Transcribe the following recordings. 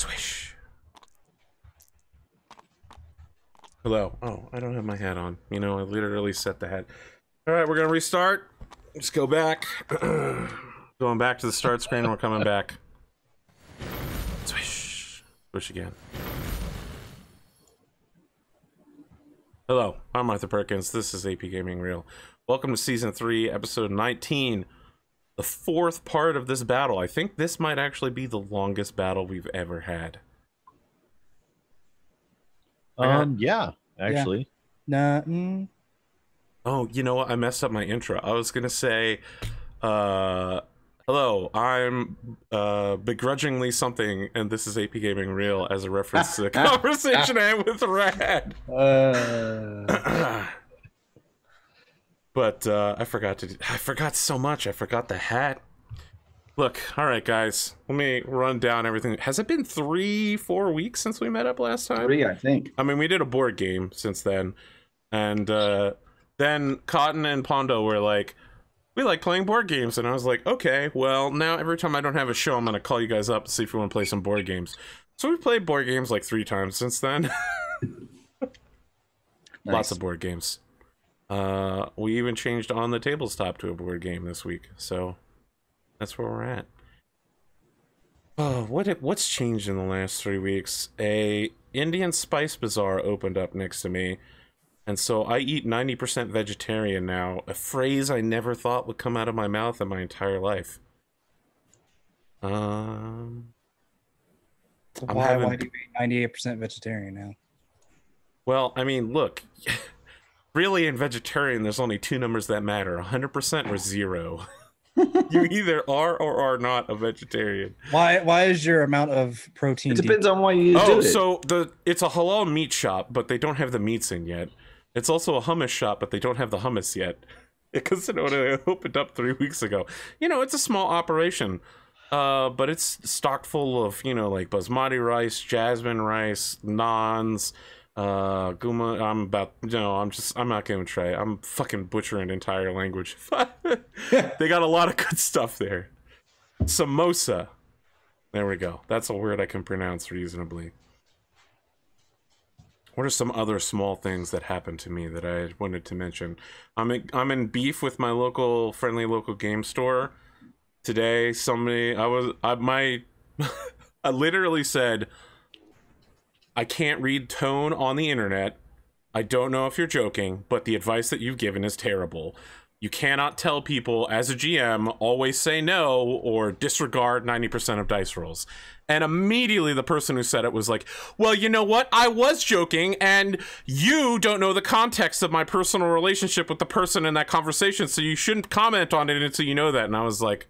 Swish. Hello. Oh, I don't have my hat on. You know, I literally set the hat. All right, we're gonna restart. Let's go back. Going back to the start screen. We're coming back. Swish. Swish again. Hello, I'm Arthur Perkins. This is APGamingREAL. Welcome to Season 3, Episode 19. The fourth part of this battle. I think this might actually be the longest battle we've ever had. Yeah, actually. Yeah. Oh, you know what? I messed up my intro. I was gonna say, hello, I'm begrudgingly something, and this is APGamingREAL as a reference to the conversation I had with Rad. But I forgot so much. I forgot the hat. Look, all right, guys. Let me run down everything. Has it been 3-4 weeks since we met up last time? 3, I think. I mean, we did a board game since then, and then Cotton and Pondo were like, we like playing board games, and I was like, okay, well, now every time I don't have a show, I'm gonna call you guys up to see if you want to play some board games. So we played board games like 3 times since then. Nice. Lots of board games. We even changed On the Tabletop to a board game this week, so that's where we're at. Oh, what's changed in the last 3 weeks? A Indian Spice Bazaar opened up next to me, and so I eat 90% vegetarian now, a phrase I never thought would come out of my mouth in my entire life. Why do you eat 98% vegetarian now? Well, I mean, look, really in vegetarian, there's only 2 numbers that matter, 100% or 0. You either are or are not a vegetarian. Why is your amount of protein? It depends on why you do it. So it's a halal meat shop, but they don't have the meats in yet. It's also a hummus shop, but they don't have the hummus yet. Because it opened up 3 weeks ago. You know, it's a small operation. But it's stocked full of, you know, like basmati rice, jasmine rice, naans, guma. I'm not gonna try. I'm fucking butchering an entire language. They got a lot of good stuff there. Samosa. There we go. That's a word I can pronounce reasonably. What are some other small things that happened to me that I wanted to mention? I'm in beef with my friendly local game store. Today, I literally said, I can't read tone on the internet. I don't know if you're joking, but the advice that you've given is terrible. You cannot tell people, as a GM, always say no or disregard 90% of dice rolls. And immediately the person who said it was like, well, you know what? I was joking, and you don't know the context of my personal relationship with the person in that conversation, so you shouldn't comment on it until you know that. And I was like,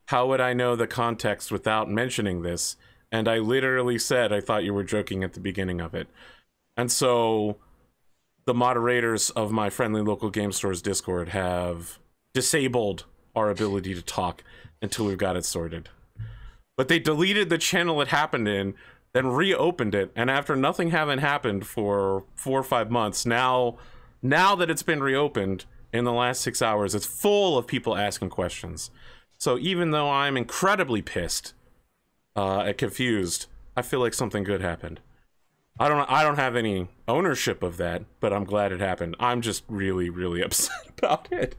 how would I know the context without mentioning this? And I literally said I thought you were joking at the beginning of it. And so the moderators of my friendly local game store's Discord have disabled our ability to talk until we've got it sorted. But they deleted the channel it happened in, then reopened it, and after nothing having happened for 4 or 5 months, now that it's been reopened in the last 6 hours, it's full of people asking questions. So even though I'm incredibly pissed and confused, I feel like something good happened. I don't have any ownership of that, but I'm glad it happened. I'm just really, really upset about it.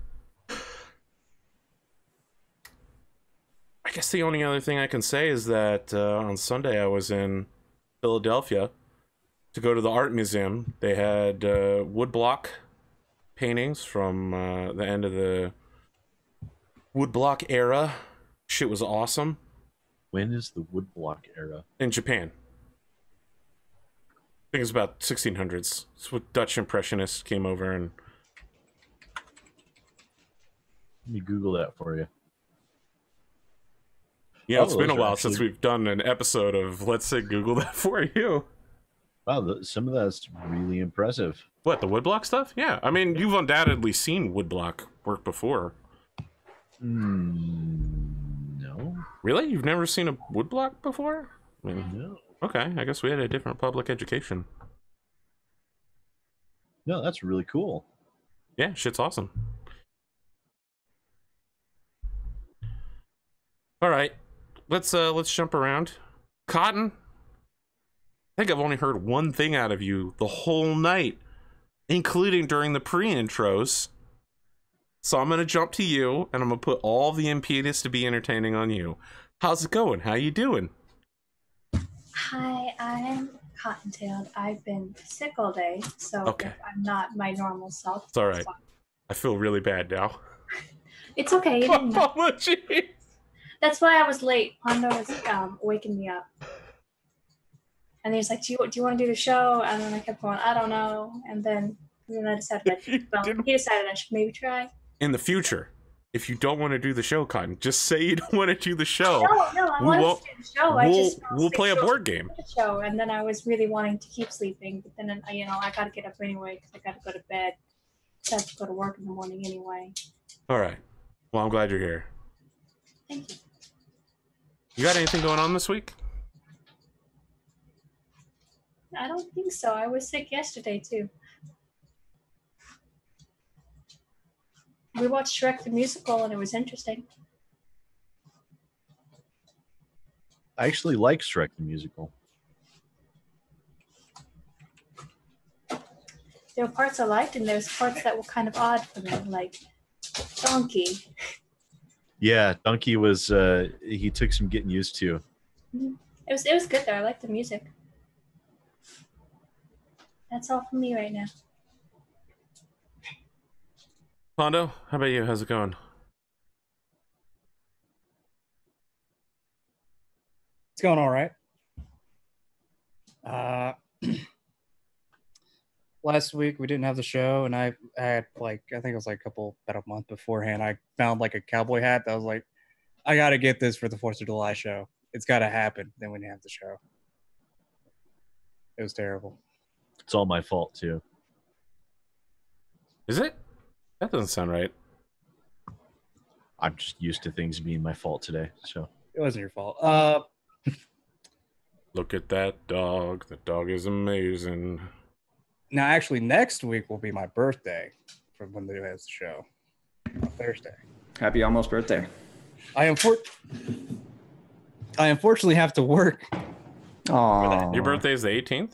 I guess the only other thing I can say is that on Sunday I was in Philadelphia to go to the art museum. They had woodblock paintings from the end of the woodblock era. Shit was awesome. When is the woodblock era? In Japan. I think it's about 1600s. It's when Dutch impressionists came over and... Let me Google that for you. Yeah, it's been a while since we've done an episode of Let's Say Google That For You. Wow, some of that's really impressive. What, the woodblock stuff? Yeah, I mean, you've undoubtedly seen woodblock work before. No. Really? You've never seen a woodblock before? I mean, No. okay, I guess we had a different public education. No, that's really cool. Yeah, shit's awesome. All right, let's jump around. Cotton, I think I've only heard one thing out of you the whole night, including during the pre-intros. So I'm going to jump to you, and I'm going to put all the impetus to be entertaining on you. How's it going? How you doing? Hi, I'm Cottontailed. I've been sick all day, so Okay. if I'm not my normal self. It's all right. I feel really bad now. It's okay. Apologies. That's why I was late. Pondo was waking me up. And he was like, do you want to do the show? And then I kept going, I don't know. And then I decided he decided I should maybe try. In the future, if you don't want to do the show, Cotton, just say you don't want to do the show. No, I wanted to do the show. We'll play a board game. The show, and then I was really wanting to keep sleeping, but then I got to get up anyway because I got to go to bed. I have to go to work in the morning anyway. All right. Well, I'm glad you're here. Thank you. You got anything going on this week? I don't think so. I was sick yesterday too. We watched Shrek the Musical, and it was interesting. I actually like Shrek the Musical. There were parts I liked, and there's parts that were kind of odd for me, like Donkey. Yeah, Donkey was, he took some getting used to. It was good, though. I liked the music. That's all from me right now. Pondo, how about you? How's it going? It's going all right. Last week we didn't have the show, and I had I think it was about a month beforehand, I found like a cowboy hat that was like, I got to get this for the 4th of July show. It's got to happen. Then we didn't have the show. It was terrible. It's all my fault, too. Is it? That doesn't sound right. I'm just used to things being my fault today, so. It wasn't your fault. Look at that dog. The dog is amazing. Now, actually, next week will be my birthday from when they has the show. On Thursday. Happy almost birthday. I unfortunately have to work. Aww. Your birthday is the 18th?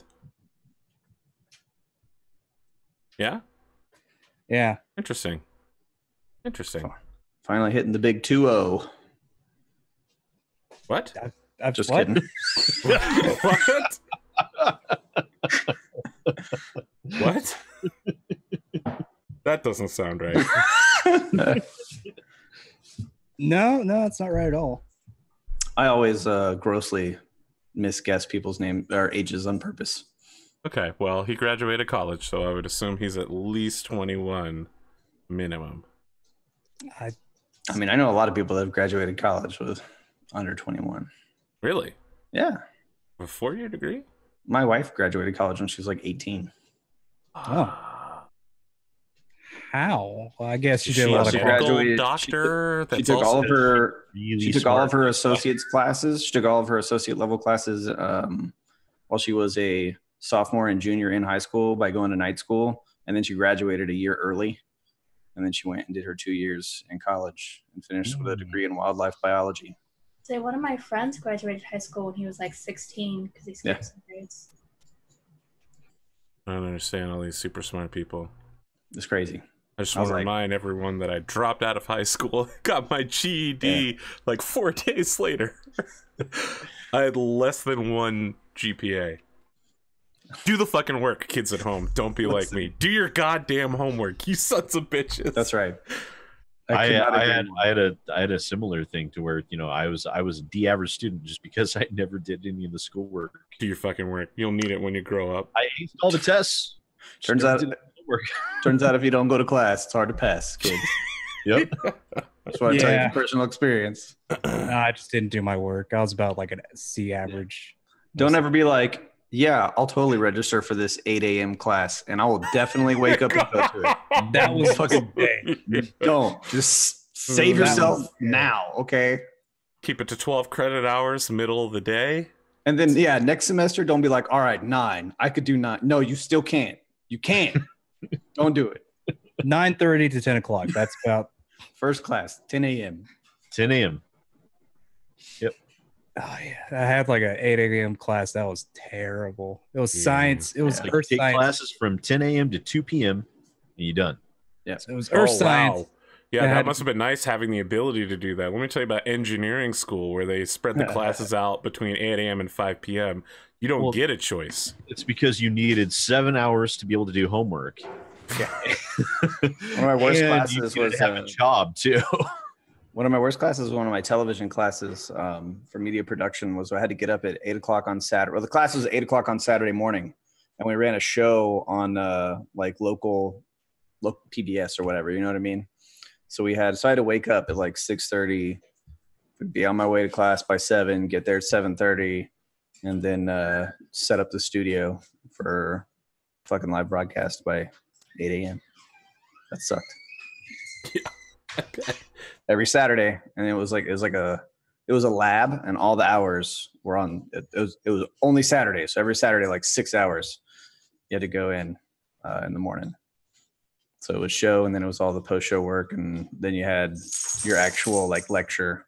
Yeah? Yeah. Interesting. Interesting. Finally hitting the big 2-0. What? I'm Just what? kidding. What? What? That doesn't sound right. No, it's not right at all. I always grossly misguess people's name or ages on purpose. Okay, well, he graduated college, so I would assume he's at least 21 minimum. I mean, I know a lot of people that have graduated college with under 21. Really? Yeah. A 4-year degree? My wife graduated college when she was like 18. Oh. How? Well, I guess she Is did she a a lot of she medical graduated- doctor? She took all of her Really she took all of smart. her associate's classes. She took all of her associate level classes while she was a sophomore and junior in high school by going to night school. And then she graduated a year early. And then she went and did her 2 years in college and finished with a degree in wildlife biology. So one of my friends graduated high school when he was like 16 because he skipped some grades. I don't understand all these super smart people. It's crazy. I just I want was to like- remind everyone that I dropped out of high school, got my GED like 4 days later. I had less than 1 GPA. Do the fucking work, kids at home. Don't be like me. Do your goddamn homework, you sons of bitches. That's right. I could not agree more. had a similar thing to where, you know, I was a D-average student just because I never did any of the schoolwork. Do your fucking work. You'll need it when you grow up. I aced all the tests. Turns Just out, never did the homework. turns out if you don't go to class, it's hard to pass, kids. Yep. That's what I tell you Yeah. from personal experience. No, I just didn't do my work. I was about like a C average. Don't ever be like, yeah, I'll totally register for this 8 a.m. class, and I will definitely wake up and go to it. That was Fucking day. Don't. Just save That yourself was- now, okay? Keep it to 12 credit hours, middle of the day. And then, yeah, next semester, don't be like, all right, 9. I could do 9. No, you still can't. You can't. Don't do it. 9:30 to 10 o'clock. That's about First class, 10 a.m. 10 a.m. Oh yeah, I had like a 8 a.m. class that was terrible. It was Yeah. science. It was Like earth you take science. classes from 10 a.m. to 2 p.m. and you're done. Yeah. So it was earth science. Wow. Yeah, I that had- must have been nice having the ability to do that. Let me tell you about engineering school where they spread the classes out between 8 a.m. and 5 p.m. You don't Well, get a choice. It's because you needed 7 hours to be able to do homework. Yeah. One of my worst And classes you was have a job too. one of my worst classes. One of my television classes for media production was I had to get up at 8 o'clock on Saturday. Well, the class was 8 o'clock on Saturday morning, and we ran a show on like local PBS or whatever. You know what I mean? So I had to wake up at like 6:30, be on my way to class by 7, get there at 7:30, and then set up the studio for fucking live broadcast by 8 a.m. That sucked. Every Saturday, and it was a lab, and all the hours were on. It was only Saturday, so every Saturday, like 6 hours, you had to go in the morning. So it was show, and then it was all the post-show work, and then you had your actual like lecture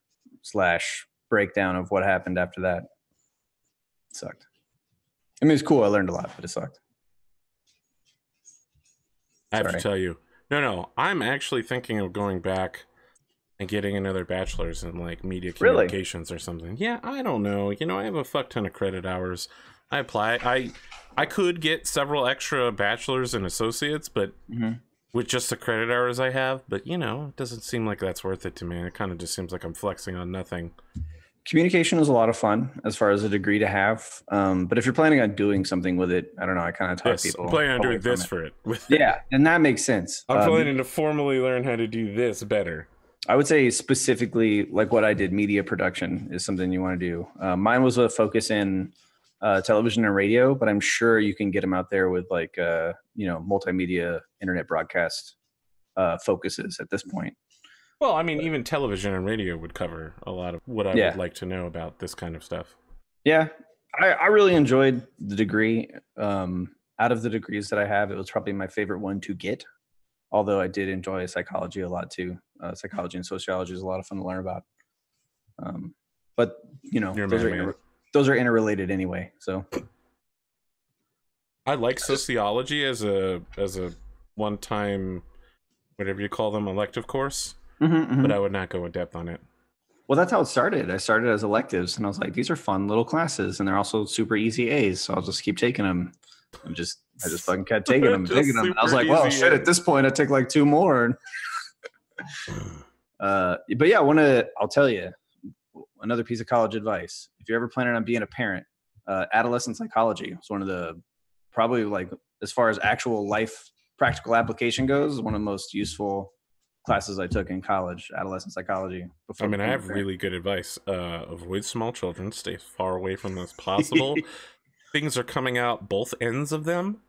/ breakdown of what happened after that. It sucked. I mean, it's cool. I learned a lot, but it sucked. I have to Sorry. tell you. No, I'm actually thinking of going back and getting another bachelor's in like media Really? communications or something. Yeah, I don't know. You know, I have a fuck ton of credit hours. I apply. I could get several extra bachelors and associates, but with just the credit hours I have, but you know, it doesn't seem like that's worth it to me. It kind of just seems like I'm flexing on nothing. Communication is a lot of fun as far as a degree to have. But if you're planning on doing something with it, I don't know. I kind of talk Yes, people. I'm planning on away doing from this it. for it. Yeah, and that makes sense. I'm planning to formally learn how to do this better. I would say specifically like what I did, media production is something you want to do. Mine was a focus in television and radio, but I'm sure you can get them out there with like, multimedia internet broadcast focuses at this point. Well, I mean, even television and radio would cover a lot of what I would like to know about this kind of stuff. Yeah, I really enjoyed the degree. Out of the degrees that I have, it was probably my favorite one to get. Although I did enjoy psychology a lot too. Psychology and sociology is a lot of fun to learn about. But you know, those are interrelated anyway. So I like sociology as a one-time, whatever you call them, elective course. But I would not go in depth on it. Well, that's how it started. I started as electives, and I was like, these are fun little classes, and they're also super easy A's. So I'll just keep taking them. I just fucking kept taking them and taking them. And I was like, well, shit, at this point, I take like 2 more. But yeah, I'll tell you another piece of college advice. If you're ever planning on being a parent, adolescent psychology is one of the probably like as far as actual life practical application goes, one of the most useful classes I took in college, adolescent psychology. I mean, I have really good advice. Avoid small children. Stay as far away from them as possible. Things are coming out both ends of them.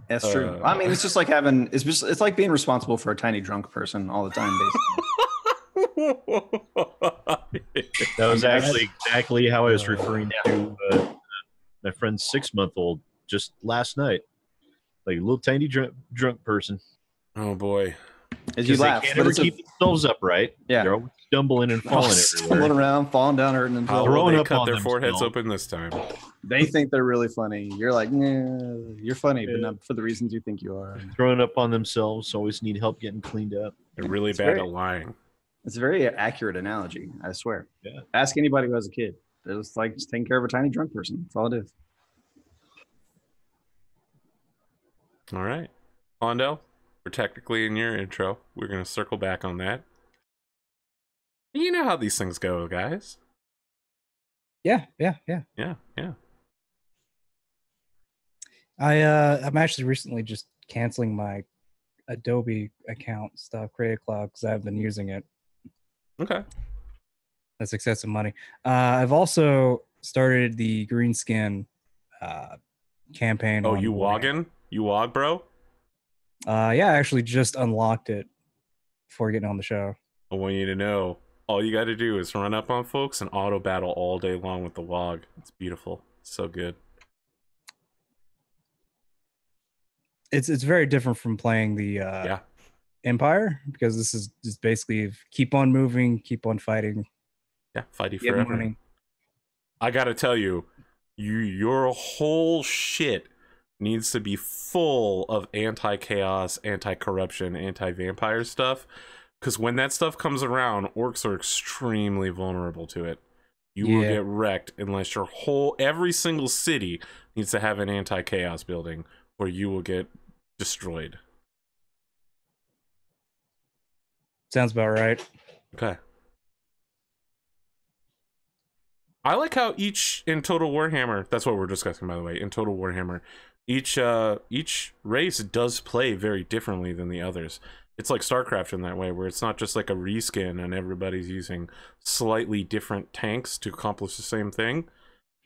That's true. I mean, it's just like it's like being responsible for a tiny drunk person all the time, basically. That was actually exactly how I was referring to my friend's 6-month-old just last night. Like a little tiny drunk person. Oh boy. As you laugh, they can't ever keep themselves upright. Yeah, they're always stumbling and falling everywhere. Stumbling around, falling down, hurting themselves. Throwing up cut their foreheads open this time. They think they're really funny. You're like, nah, you're funny, but not for the reasons you think you are. Throwing up on themselves, always need help getting cleaned up. They're really bad at lying. It's a very accurate analogy, I swear. Yeah. Ask anybody who has a kid. They're just like just taking care of a tiny drunk person. That's all it is. All right. Pondo, we're technically in your intro. We're going to circle back on that. You know how these things go, guys. Yeah. I'm actually recently just canceling my Adobe account stuff, Creative Cloud, because I've been using it. Okay. That's excessive money. I've also started the green skin campaign. Oh, you wogging? You wog, bro? Yeah, I actually just unlocked it before getting on the show. I want you to know, all you got to do is run up on folks and auto battle all day long with the wog. It's beautiful. It's so good. It's very different from playing the Empire, because this is just basically keep on moving, keep on fighting. Yeah, fighty forever. I gotta tell you, your whole shit needs to be full of anti-chaos, anti-corruption, anti-vampire stuff. Because when that stuff comes around, orcs are extremely vulnerable to it. You will get wrecked unless every single city needs to have an anti-chaos building, or you will get destroyed. Sounds about right. Okay. I like how in Total Warhammer, that's what we're discussing, by the way, in Total Warhammer, each race does play very differently than the others. It's like StarCraft in that way, where it's not just like a reskin and everybody's using slightly different tanks to accomplish the same thing.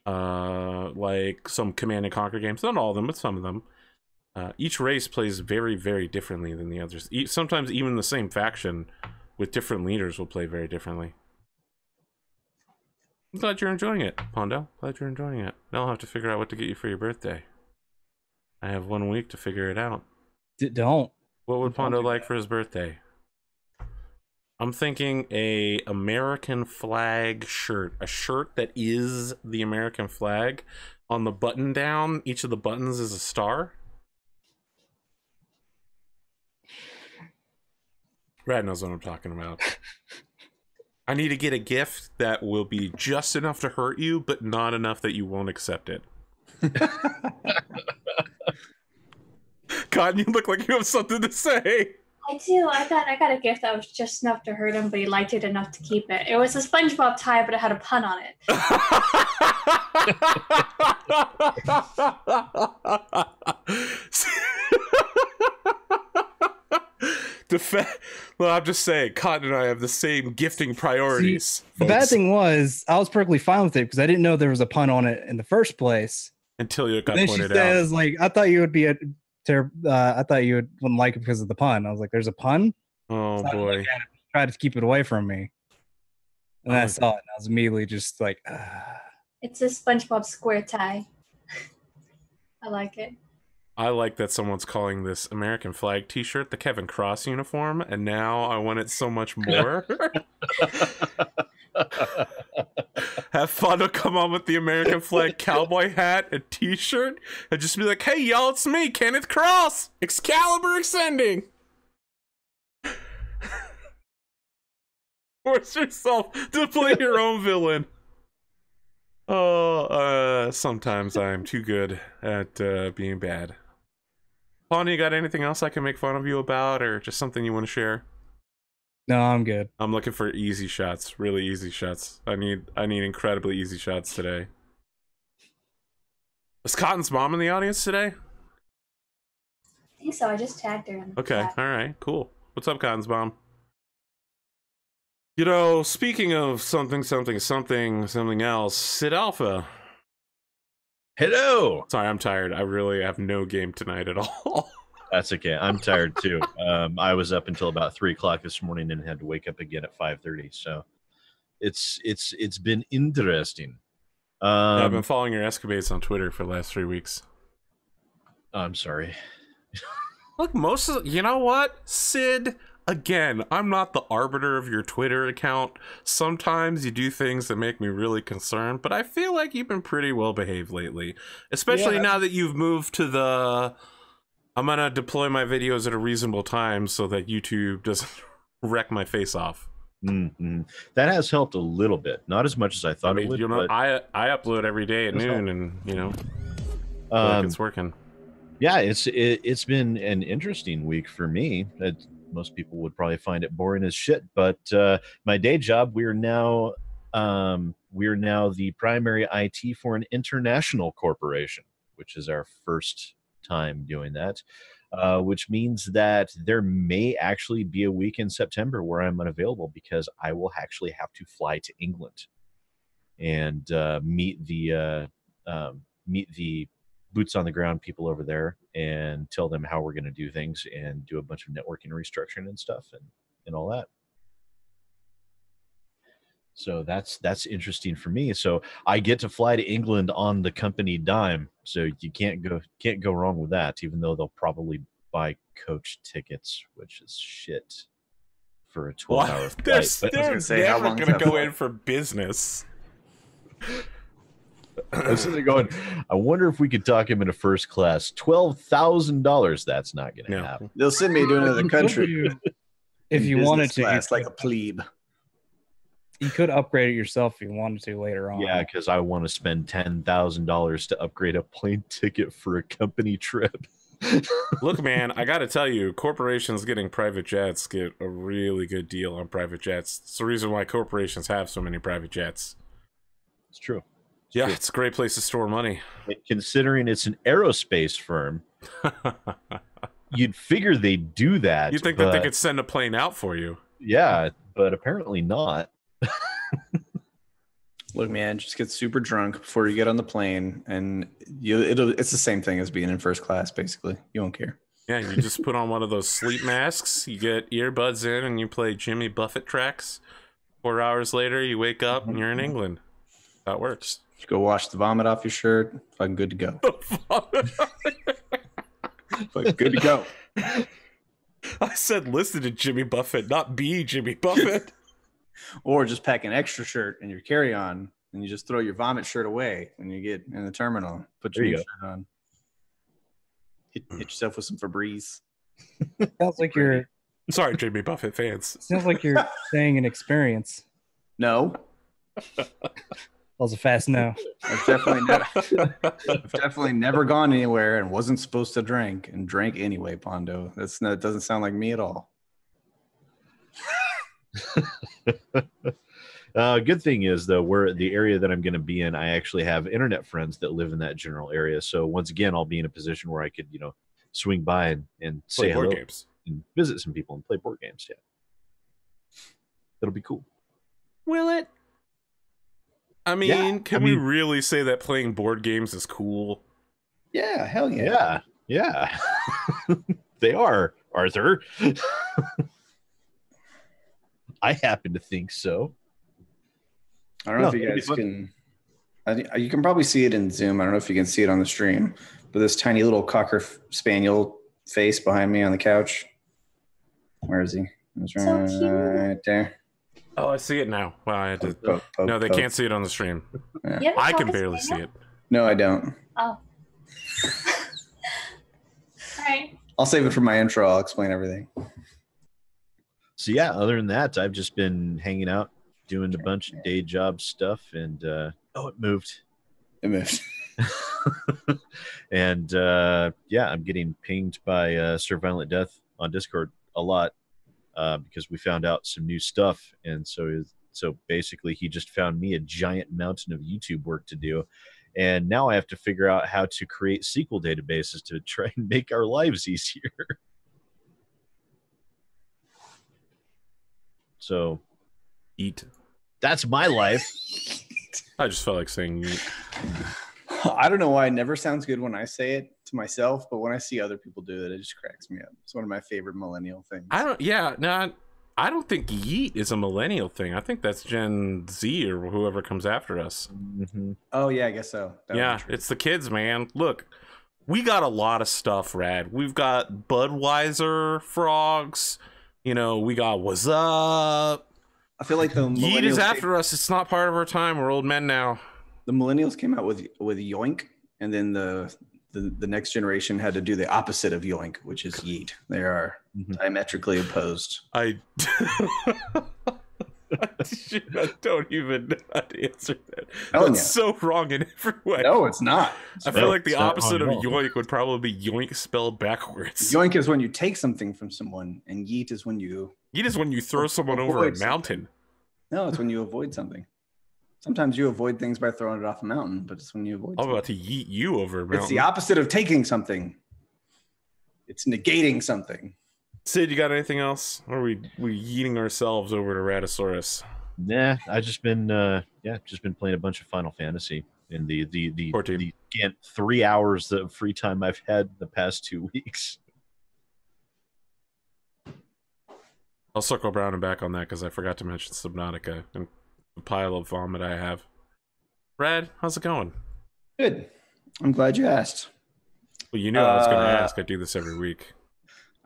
Like some Command and Conquer games, not all of them, but some of them. Each race plays very, very differently than the others. Sometimes even the same faction with different leaders will play very differently. I'm glad you're enjoying it, Pondo. Glad you're enjoying it. Now I'll have to figure out what to get you for your birthday. I have 1 week to figure it out. Don't. What would Pondo like for his birthday? I'm thinking a American flag shirt. A shirt that is the American flag. On the button down, each of the buttons is a star. Rad knows what I'm talking about. I need to get a gift that will be just enough to hurt you, but not enough that you won't accept it. Cotton, you look like you have something to say. I do. I got a gift that was just enough to hurt him, but he liked it enough to keep it. It was a SpongeBob tie, but it had a pun on it. Well, I'm just saying, Cotton and I have the same gifting priorities. See, the bad thing was, I was perfectly fine with it because I didn't know there was a pun on it in the first place. Until you got then pointed she says, like, I thought you would be I thought you wouldn't like it because of the pun. I was like, there's a pun? Oh, boy. Tried to keep it away from me. And then I saw it, and I was immediately just like, It's a SpongeBob square tie. I like it. I like that someone's calling this American flag t-shirt the Kevin Cross uniform, and now I want it so much more. Have fun to come on with the American flag cowboy hat and t-shirt and just be like, hey y'all, it's me, Kenneth Cross, Excalibur ascending. Force yourself to play your own villain. Oh, sometimes I'm too good at being bad. Pawn, you got anything else I can make fun of you about, or just something you want to share? no, I'm good. I'm looking for easy shots, really easy shots. I need incredibly easy shots today. Is Cotton's mom in the audience today? I think so. I just tagged her. Okay, all right, cool. What's up, Cotton's mom? You know, speaking of something else, SidAlpha. Hello. Sorry, I'm tired. I really have no game tonight at all. That's okay. I'm tired too. I was up until about 3 o'clock this morning and had to wake up again at 5:30. So it's been interesting. I've been following your escapades on Twitter for the last 3 weeks. I'm sorry. Look, you know what, Sid? Again, I'm not the arbiter of your Twitter account. Sometimes you do things that make me really concerned, but I feel like you've been pretty well behaved lately. Especially now that you've moved to the... I'm gonna deploy my videos at a reasonable time so that YouTube doesn't wreck my face off. Mm-hmm. That has helped a little bit. Not as much as I thought it would. You know, I upload every day at noon, and you know, like it's working. Yeah, it's been an interesting week for me. Most people would probably find it boring as shit, but my day job, we're now the primary IT for an international corporation, which is our first time doing that, which means that there may actually be a week in September where I'm unavailable because I will actually have to fly to England and meet the boots on the ground people over there and tell them how we're going to do things and do a bunch of networking restructuring and stuff and all that. So that's interesting for me. So I get to fly to England on the company dime. So you can't go wrong with that, even though they'll probably buy coach tickets, which is shit for a 12-hour flight. They're never going to go in for business. I was sitting there going, I wonder if we could talk him into first class. $12,000. That's not going to happen. They'll send me to another country. If you wanted to, class, like a plebe. You could upgrade it yourself if you wanted to later on. Yeah, because I want to spend $10,000 to upgrade a plane ticket for a company trip. Look, man, I got to tell you, corporations getting private jets get a really good deal on private jets. It's the reason why corporations have so many private jets. It's true. Yeah, it's a great place to store money. Considering it's an aerospace firm, you'd figure they'd do that. You'd think that they could send a plane out for you. Yeah, but apparently not. Look, man, just get super drunk before you get on the plane, and it's the same thing as being in first class, basically. You won't care. Yeah, you just put on one of those sleep masks, you get earbuds in, and you play Jimmy Buffett tracks. 4 hours later, you wake up, and you're in England. That works. Just go wash the vomit off your shirt. Fucking good to go. But good to go. I said listen to Jimmy Buffett, not be Jimmy Buffett. Or just pack an extra shirt in your carry-on, and you just throw your vomit shirt away when you get in the terminal. Put your shirt on. Hit yourself with some Febreze. Sounds like you're... Sorry, Jimmy Buffett fans. Sounds like you're saying an experience. No. That was a fast no. I've definitely never gone anywhere and wasn't supposed to drink and drank anyway, Pondo. That doesn't sound like me at all. Good thing is, though, where the area that I'm going to be in, I actually have internet friends that live in that general area. So once again, I'll be in a position where I could, swing by and say hello games and visit some people and play board games. Yeah, that'll be cool. Will it? I mean, can we really say that playing board games is cool? Yeah, hell yeah. Yeah. They are, Arthur. I happen to think so. I don't know if you guys can... You can probably see it in Zoom. I don't know if you can see it on the stream. But this tiny little Cocker Spaniel face behind me on the couch. Where is he? He's right there. Oh, I see it now. Wow, I had to... No, they can't see it on the stream. Yeah. I can barely see it. No, I don't. Oh. All right. I'll save it for my intro. I'll explain everything. So yeah, other than that, I've just been hanging out, doing a bunch of day job stuff, and it moved. It moved. And yeah, I'm getting pinged by Sir Violent Death on Discord a lot because we found out some new stuff, and so basically he just found me a giant mountain of YouTube work to do, and now I have to figure out how to create SQL databases to try and make our lives easier. So, eat. That's my life. I just felt like saying eat. I don't know why it never sounds good when I say it to myself, but when I see other people do it, it just cracks me up. It's one of my favorite millennial things. I don't think yeet is a millennial thing. I think that's Gen Z or whoever comes after us. Mm-hmm. Oh, yeah, I guess so. Yeah, it's the kids, man. Look, we got a lot of stuff, Rad. We've got Budweiser frogs. We got what's up. I feel like the yeet is after us. It's not part of our time. We're old men now. The millennials came out with yoink, and then the next generation had to do the opposite of yoink, which is yeet. They are diametrically opposed. I don't even know how to answer that. That's so wrong in every way. No, it's not. I feel like the opposite of yoink would probably be yoink spelled backwards. Yoink is when you take something from someone, and yeet is when you... Yeet is when you throw someone over a mountain. No, it's when you avoid something. Sometimes you avoid things by throwing it off a mountain, but it's when you avoid I'm about to yeet you over a mountain. It's the opposite of taking something. It's negating something. Sid, you got anything else? Or are we yeeting ourselves over to Raddosaurus? Nah, I've just been playing a bunch of Final Fantasy in the 3 hours of free time I've had the past 2 weeks. I'll circle around and back on that because I forgot to mention Subnautica and the pile of vomit I have. Brad, how's it going? Good. I'm glad you asked. Well, you knew I was going to ask. I do this every week.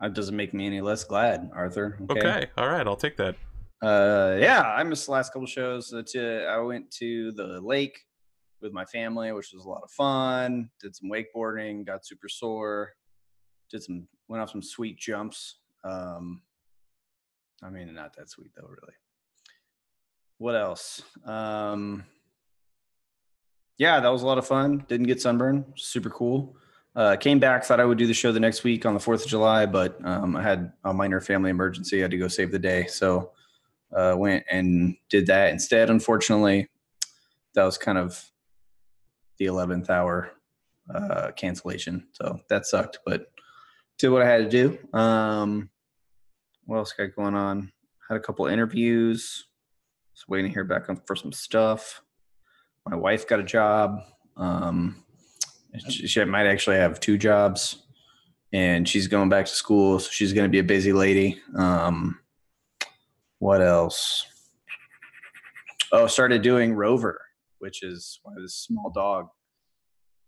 That doesn't make me any less glad, Arthur. Okay. All right. I'll take that. Yeah, I missed the last couple shows. I went to the lake with my family, which was a lot of fun. Did some wakeboarding, got super sore, went off some sweet jumps. I mean, not that sweet though, really. What else? Yeah, that was a lot of fun. Didn't get sunburned. Super cool. Came back, thought I would do the show the next week on the 4th of July, but I had a minor family emergency. I had to go save the day. So went and did that instead. Unfortunately, that was kind of the 11th hour cancellation. So that sucked, but did what I had to do. What else got going on? Had a couple interviews. Just waiting to hear back for some stuff. My wife got a job. She might actually have 2 jobs, and she's going back to school, so she's going to be a busy lady. What else? Oh, started doing Rover, which is why this small dog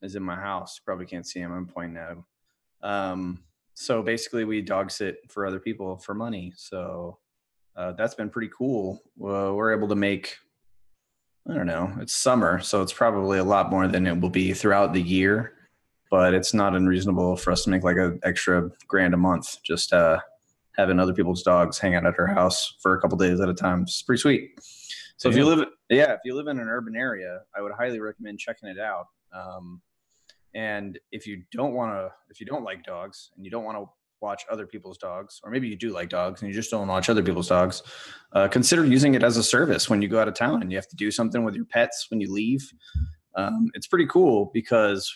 is in my house. You probably can't see him. I'm pointing at him. So basically, we dog sit for other people for money. So that's been pretty cool. We're able to make, I don't know, it's summer, so it's probably a lot more than it will be throughout the year, but it's not unreasonable for us to make like an extra $1,000 a month just having other people's dogs hang out at our house for a couple days at a time. It's pretty sweet. So if you live in an urban area, I would highly recommend checking it out. And if you don't like dogs and you don't want to watch other people's dogs, or maybe you do like dogs and you just don't watch other people's dogs, consider using it as a service when you go out of town and you have to do something with your pets when you leave. It's pretty cool because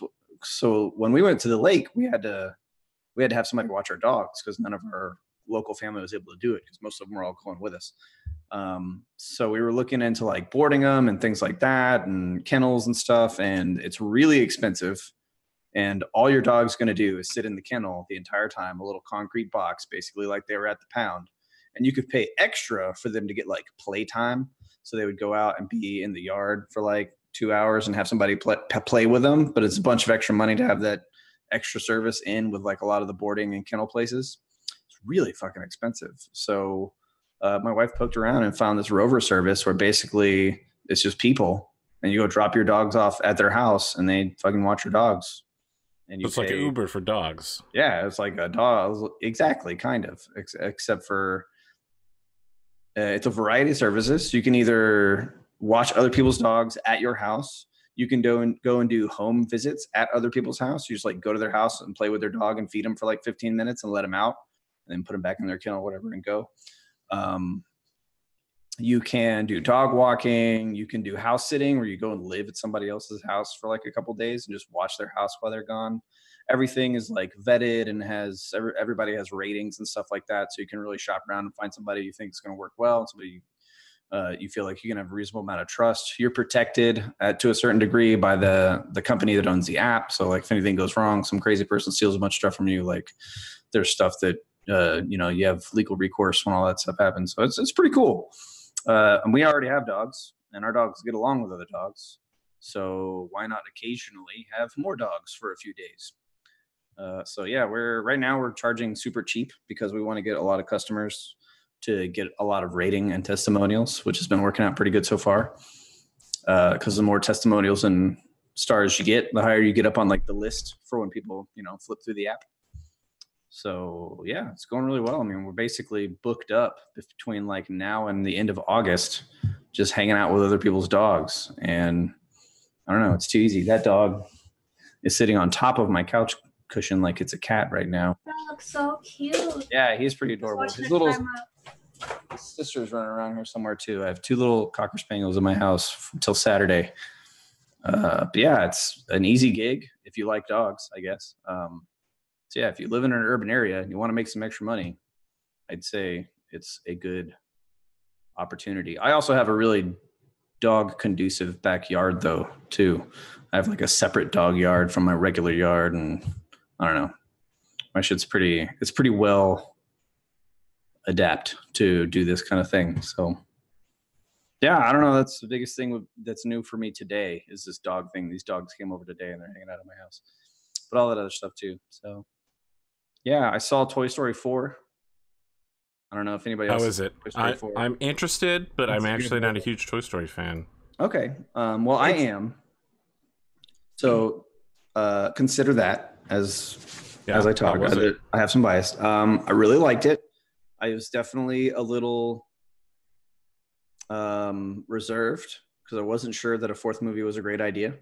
when we went to the lake, we had to have somebody watch our dogs because none of our local family was able to do it because most of them were all going with us. So we were looking into like boarding them and things like that and kennels and stuff, and it's really expensive. And all your dog's going to do is sit in the kennel the entire time, a little concrete box, basically like they were at the pound. And you could pay extra for them to get like playtime. So they would go out and be in the yard for like 2 hours and have somebody play with them. But it's a bunch of extra money to have that extra service in with like a lot of the boarding and kennel places. It's really fucking expensive. So my wife poked around and found this Rover service where basically it's just people. And you go drop your dogs off at their house and they fucking watch your dogs. And it's like an Uber for dogs. Yeah, it's like a dog. Exactly, kind of. Except for it's a variety of services. You can either watch other people's dogs at your house. You can go and do home visits at other people's house. You just like go to their house and play with their dog and feed them for like 15 minutes and let them out and then put them back in their kennel or whatever and go. You can do dog walking. You can do house sitting where you go and live at somebody else's house for like a couple of days and just watch their house while they're gone. Everything is like vetted and everybody has ratings and stuff like that. So you can really shop around and find somebody you think is going to work well. And somebody you feel like you can have a reasonable amount of trust. You're protected to a certain degree by the company that owns the app. So like if anything goes wrong, some crazy person steals a bunch of stuff from you, like there's stuff that, you have legal recourse when all that stuff happens. So it's pretty cool. And we already have dogs, and our dogs get along with other dogs. So why not occasionally have more dogs for a few days? So yeah, we're charging super cheap because we want to get a lot of customers to get a lot of rating and testimonials, which has been working out pretty good so far. Because the more testimonials and stars you get, the higher you get up on like the list for when people, flip through the app. So yeah, it's going really well. I mean, we're basically booked up between like now and the end of August, just hanging out with other people's dogs. And I don't know, it's too easy. That dog is sitting on top of my couch cushion like it's a cat right now. That looks so cute. Yeah, he's pretty adorable. His little sister's running around here somewhere too. I have 2 little Cocker Spaniels in my house until Saturday. But yeah, it's an easy gig if you like dogs, I guess. So yeah, if you live in an urban area and you want to make some extra money, I'd say it's a good opportunity. I also have a really dog conducive backyard though, too. I have like a separate dog yard from my regular yard, and I don't know. My shit's pretty well adapt to do this kind of thing. So yeah, I don't know. That's the biggest thing that's new for me today is this dog thing. These dogs came over today and they're hanging out at my house, but all that other stuff too. So yeah, I saw Toy Story 4. I don't know if anybody else. How is it? I'm interested, but I'm actually not a huge Toy Story fan. Okay. Well, I am. So consider that as I talk. I have some bias. I really liked it. I was definitely a little reserved because I wasn't sure that a fourth movie was a great idea.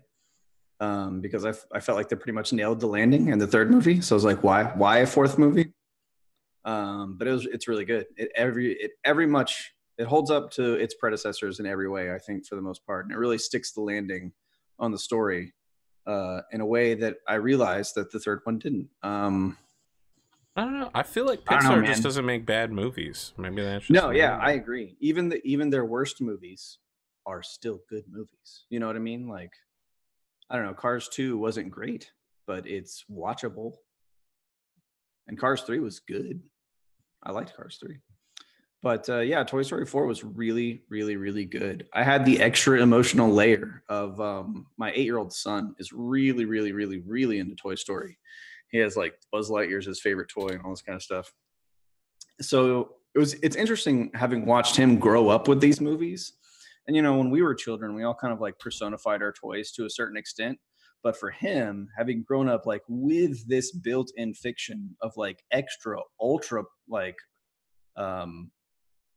Because I felt like they pretty much nailed the landing in the third movie. So I was like, why a fourth movie? But it's really good. It holds up to its predecessors in every way, I think, for the most part. And it really sticks the landing on the story in a way that I realized that the third one didn't. I don't know. I feel like Pixar just doesn't make bad movies. Maybe that's just I agree. Even their worst movies are still good movies. You know what I mean? Like, I don't know. Cars 2 wasn't great, but it's watchable. And Cars 3 was good. I liked Cars 3. But Toy Story 4 was really, really, really good. I had the extra emotional layer of my 8-year-old son is really, really, really, really into Toy Story. He has like Buzz Lightyear's his favorite toy and all this kind of stuff. So it's interesting having watched him grow up with these movies. And, when we were children, we all kind of like personified our toys to a certain extent. But for him, having grown up like with this built-in fiction of like extra, ultra, like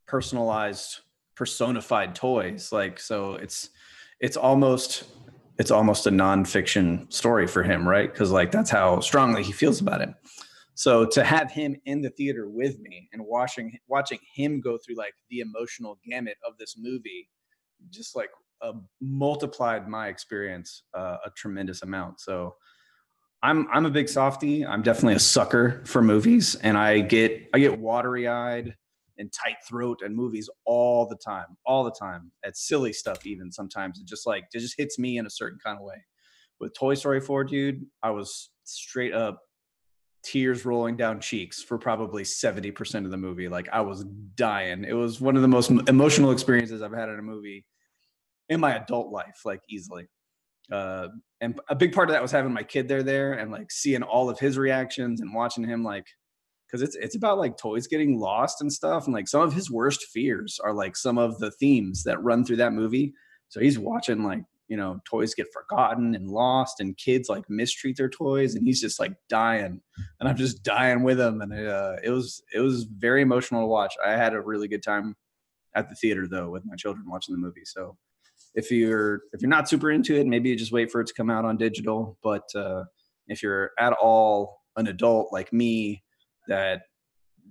personalized, personified toys, like, so it's almost a nonfiction story for him, right? Because like that's how strongly he feels about it. So to have him in the theater with me and watching him go through like the emotional gamut of this movie, just like multiplied my experience a tremendous amount. So I'm a big softie. I'm definitely a sucker for movies, and I get watery eyed and tight throat at movies all the time at silly stuff. Even sometimes it just hits me in a certain kind of way. With Toy Story 4, dude, I was straight up tears rolling down cheeks for probably 70% of the movie. Like, I was dying. It was one of the most emotional experiences I've had in a movie in my adult life, like easily. And a big part of that was having my kid there and like seeing all of his reactions and watching him, like, because it's about like toys getting lost and stuff. And like some of his worst fears are like some of the themes that run through that movie. So he's watching like, toys get forgotten and lost and kids like mistreat their toys. And he's just like dying, and I'm just dying with him. And it was very emotional to watch. I had a really good time at the theater though, with my children watching the movie. So if you're not super into it, maybe you just wait for it to come out on digital. But if you're at all an adult like me that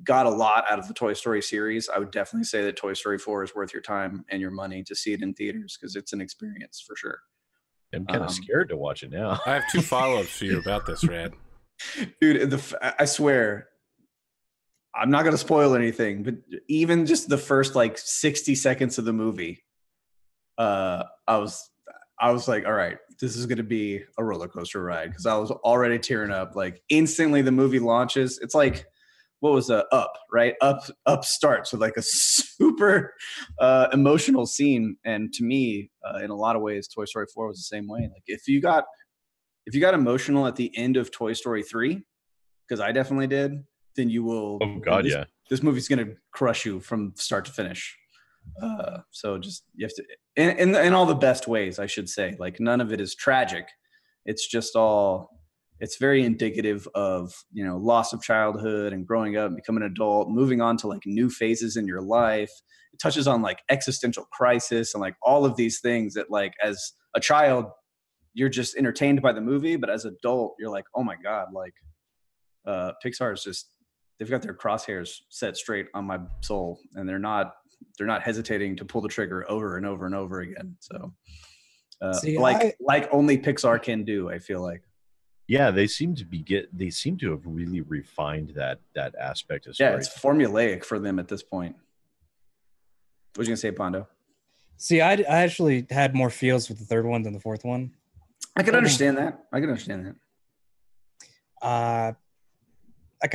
got a lot out of the Toy Story series, I would definitely say that Toy Story 4 is worth your time and your money to see it in theaters, because it's an experience for sure. I'm kind of scared to watch it now. I have 2 follow-ups for you about this, Rad. Dude, I swear, I'm not going to spoil anything, but even just the first like 60 seconds of the movie, I was like, all right, this is going to be a roller coaster ride, because I was already tearing up. Like, instantly the movie launches. It's like, what was Up, right? Up starts with like a super emotional scene. And to me, in a lot of ways, Toy Story 4 was the same way. Like, if you got emotional at the end of Toy Story 3, because I definitely did, then you will. Oh God, this movie's going to crush you from start to finish. So just, you have to, in all the best ways, I should say. Like, none of it is tragic. It's just it's very indicative of, loss of childhood and growing up and becoming an adult, moving on to like new phases in your life. It touches on like existential crisis and like all of these things that, like, as a child, you're just entertained by the movie, but as an adult, you're like, oh my God, like, Pixar is just, they've got their crosshairs set straight on my soul, and they're not hesitating to pull the trigger over and over and over again. So like only Pixar can do, I feel like. Yeah, they seem to have really refined that aspect of story. Yeah, it's formulaic for them at this point. What was you gonna say, Pondo? See, I actually had more feels with the third one than the fourth one. I can understand that. I kind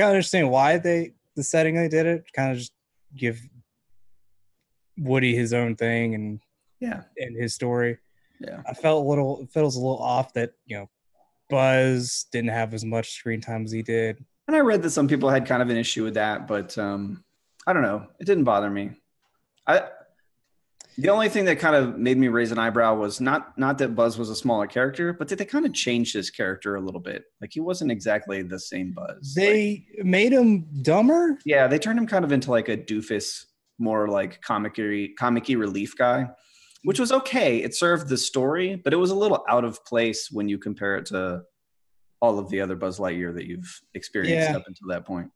of understand why the setting they did it, kind of just give Woody his own thing and his story. Yeah, I felt it feels a little off that Buzz didn't have as much screen time as he did. And I read that some people had kind of an issue with that, but I don't know. It didn't bother me. The only thing that kind of made me raise an eyebrow was not that Buzz was a smaller character, but that they kind of changed his character a little bit. Like he wasn't exactly the same Buzz. They made him dumber. Yeah, they turned him kind of into like a doofus, more like comic-y relief guy, which was okay. It served the story, but it was a little out of place when you compare it to all of the other Buzz Lightyear that you've experienced up until that point.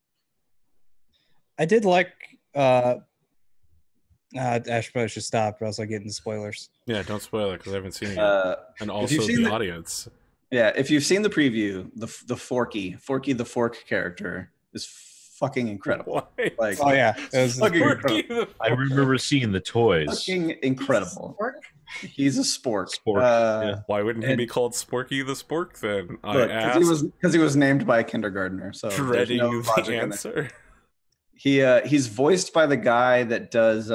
I did like Ash probably should stop, or else I get into spoilers. Yeah, don't spoil it because I haven't seen it. And also the audience. Yeah, if you've seen the preview, the Forky the Fork character is fucking incredible. Why? Like, Oh yeah, it was fucking incredible. I remember seeing the toys. Fucking incredible. He's a spork. Yeah. Why wouldn't he be called Sporky the Spork then? Because he was named by a kindergartner. So dreading no the answer. He's voiced by the guy that does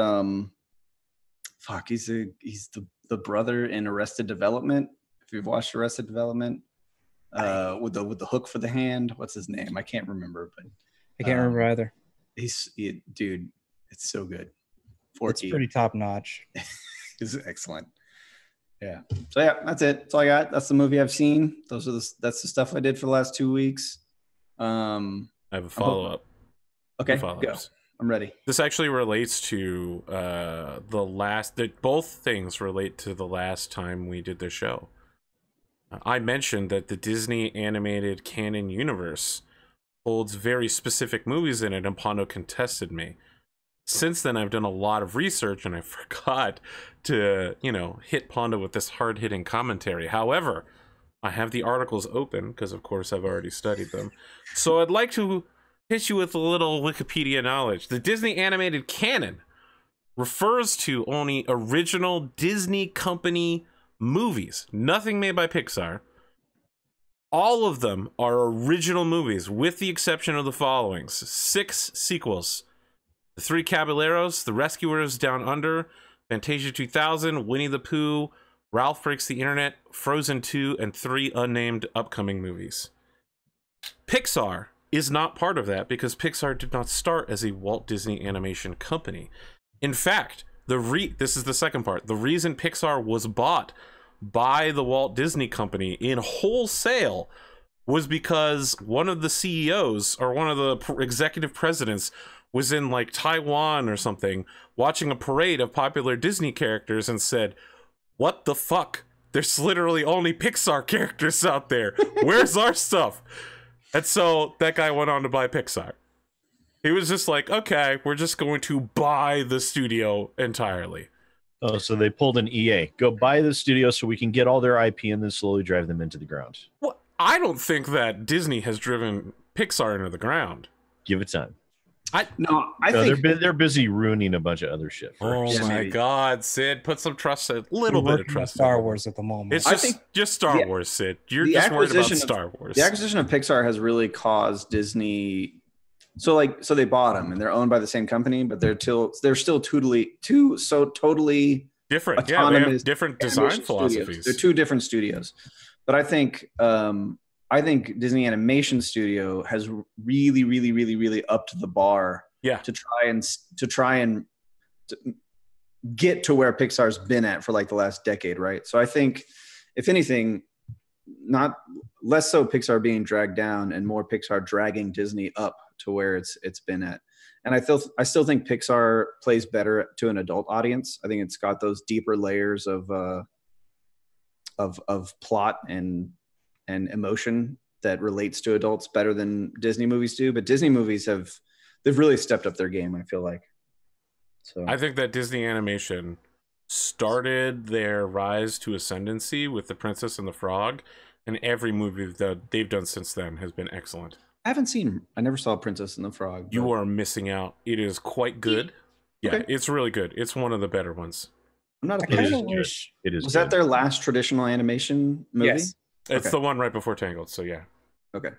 he's the brother in Arrested Development. If you've watched Arrested Development, with the hook for the hand, what's his name? I can't remember, but I can't remember either. Dude, it's so good. Forky. It's pretty top notch. It's excellent. Yeah. So yeah, that's it. That's all I got. That's the movie I've seen. That's the stuff I did for the last 2 weeks. I have a follow-up. Okay, go. I'm ready. This actually relates to both things relate to the last time we did the show. I mentioned that the Disney animated canon universe holds very specific movies in it, and Pondo contested me. Since then, I've done a lot of research, and I forgot to, hit Pondo with this hard-hitting commentary. However, I have the articles open, because of course I've already studied them. So I'd like to hit you with a little Wikipedia knowledge. The Disney animated canon refers to only original Disney company movies, nothing made by Pixar. All of them are original movies, with the exception of the following: 6 sequels. The 3 Caballeros, The Rescuers Down Under, Fantasia 2000, Winnie the Pooh, Ralph Breaks the Internet, Frozen 2, and 3 unnamed upcoming movies. Pixar is not part of that because Pixar did not start as a Walt Disney Animation company. In fact, this is the second part. The reason Pixar was bought by the Walt Disney Company in wholesale was because one of the CEOs or one of the executive presidents was in like Taiwan or something watching a parade of popular Disney characters and said, "What the fuck? There's literally only Pixar characters out there. Where's our stuff?" And so that guy went on to buy Pixar. He was just like, okay, we're just going to buy the studio entirely. Oh, so they pulled an EA. Go buy the studio so we can get all their IP and then slowly drive them into the ground. Well, I don't think that Disney has driven Pixar into the ground. Give it time. I think they're busy ruining a bunch of other shit. Oh my God, Sid, put some trust, a little bit of trust. Star Wars at the moment. It's just Star Wars, Sid. You're just worried about Star Wars. The acquisition of Pixar has really caused Disney. So they bought them and they're owned by the same company, but they're still totally different. Yeah, they have different design philosophies. Studios. They're 2 different studios, but I think Disney Animation Studio has really upped the bar. Yeah. To try and get to where Pixar's been at for like the last decade, right? So I think, if anything, not less so Pixar being dragged down and more Pixar dragging Disney up to where it's been at. And I still think Pixar plays better to an adult audience. I think it's got those deeper layers of plot and emotion that relates to adults better than Disney movies do. But Disney movies they've really stepped up their game, I feel like. So I think that Disney Animation started their rise to ascendancy with The Princess and the Frog, and every movie that they've done since then has been excellent. I never saw Princess and the Frog. You are missing out. It is quite good. Yeah, okay. It's really good. It's one of the better ones. I'm not I kind of wish it is. Was that their last traditional animation movie? Yes. It's the one right before Tangled, so yeah. Okay.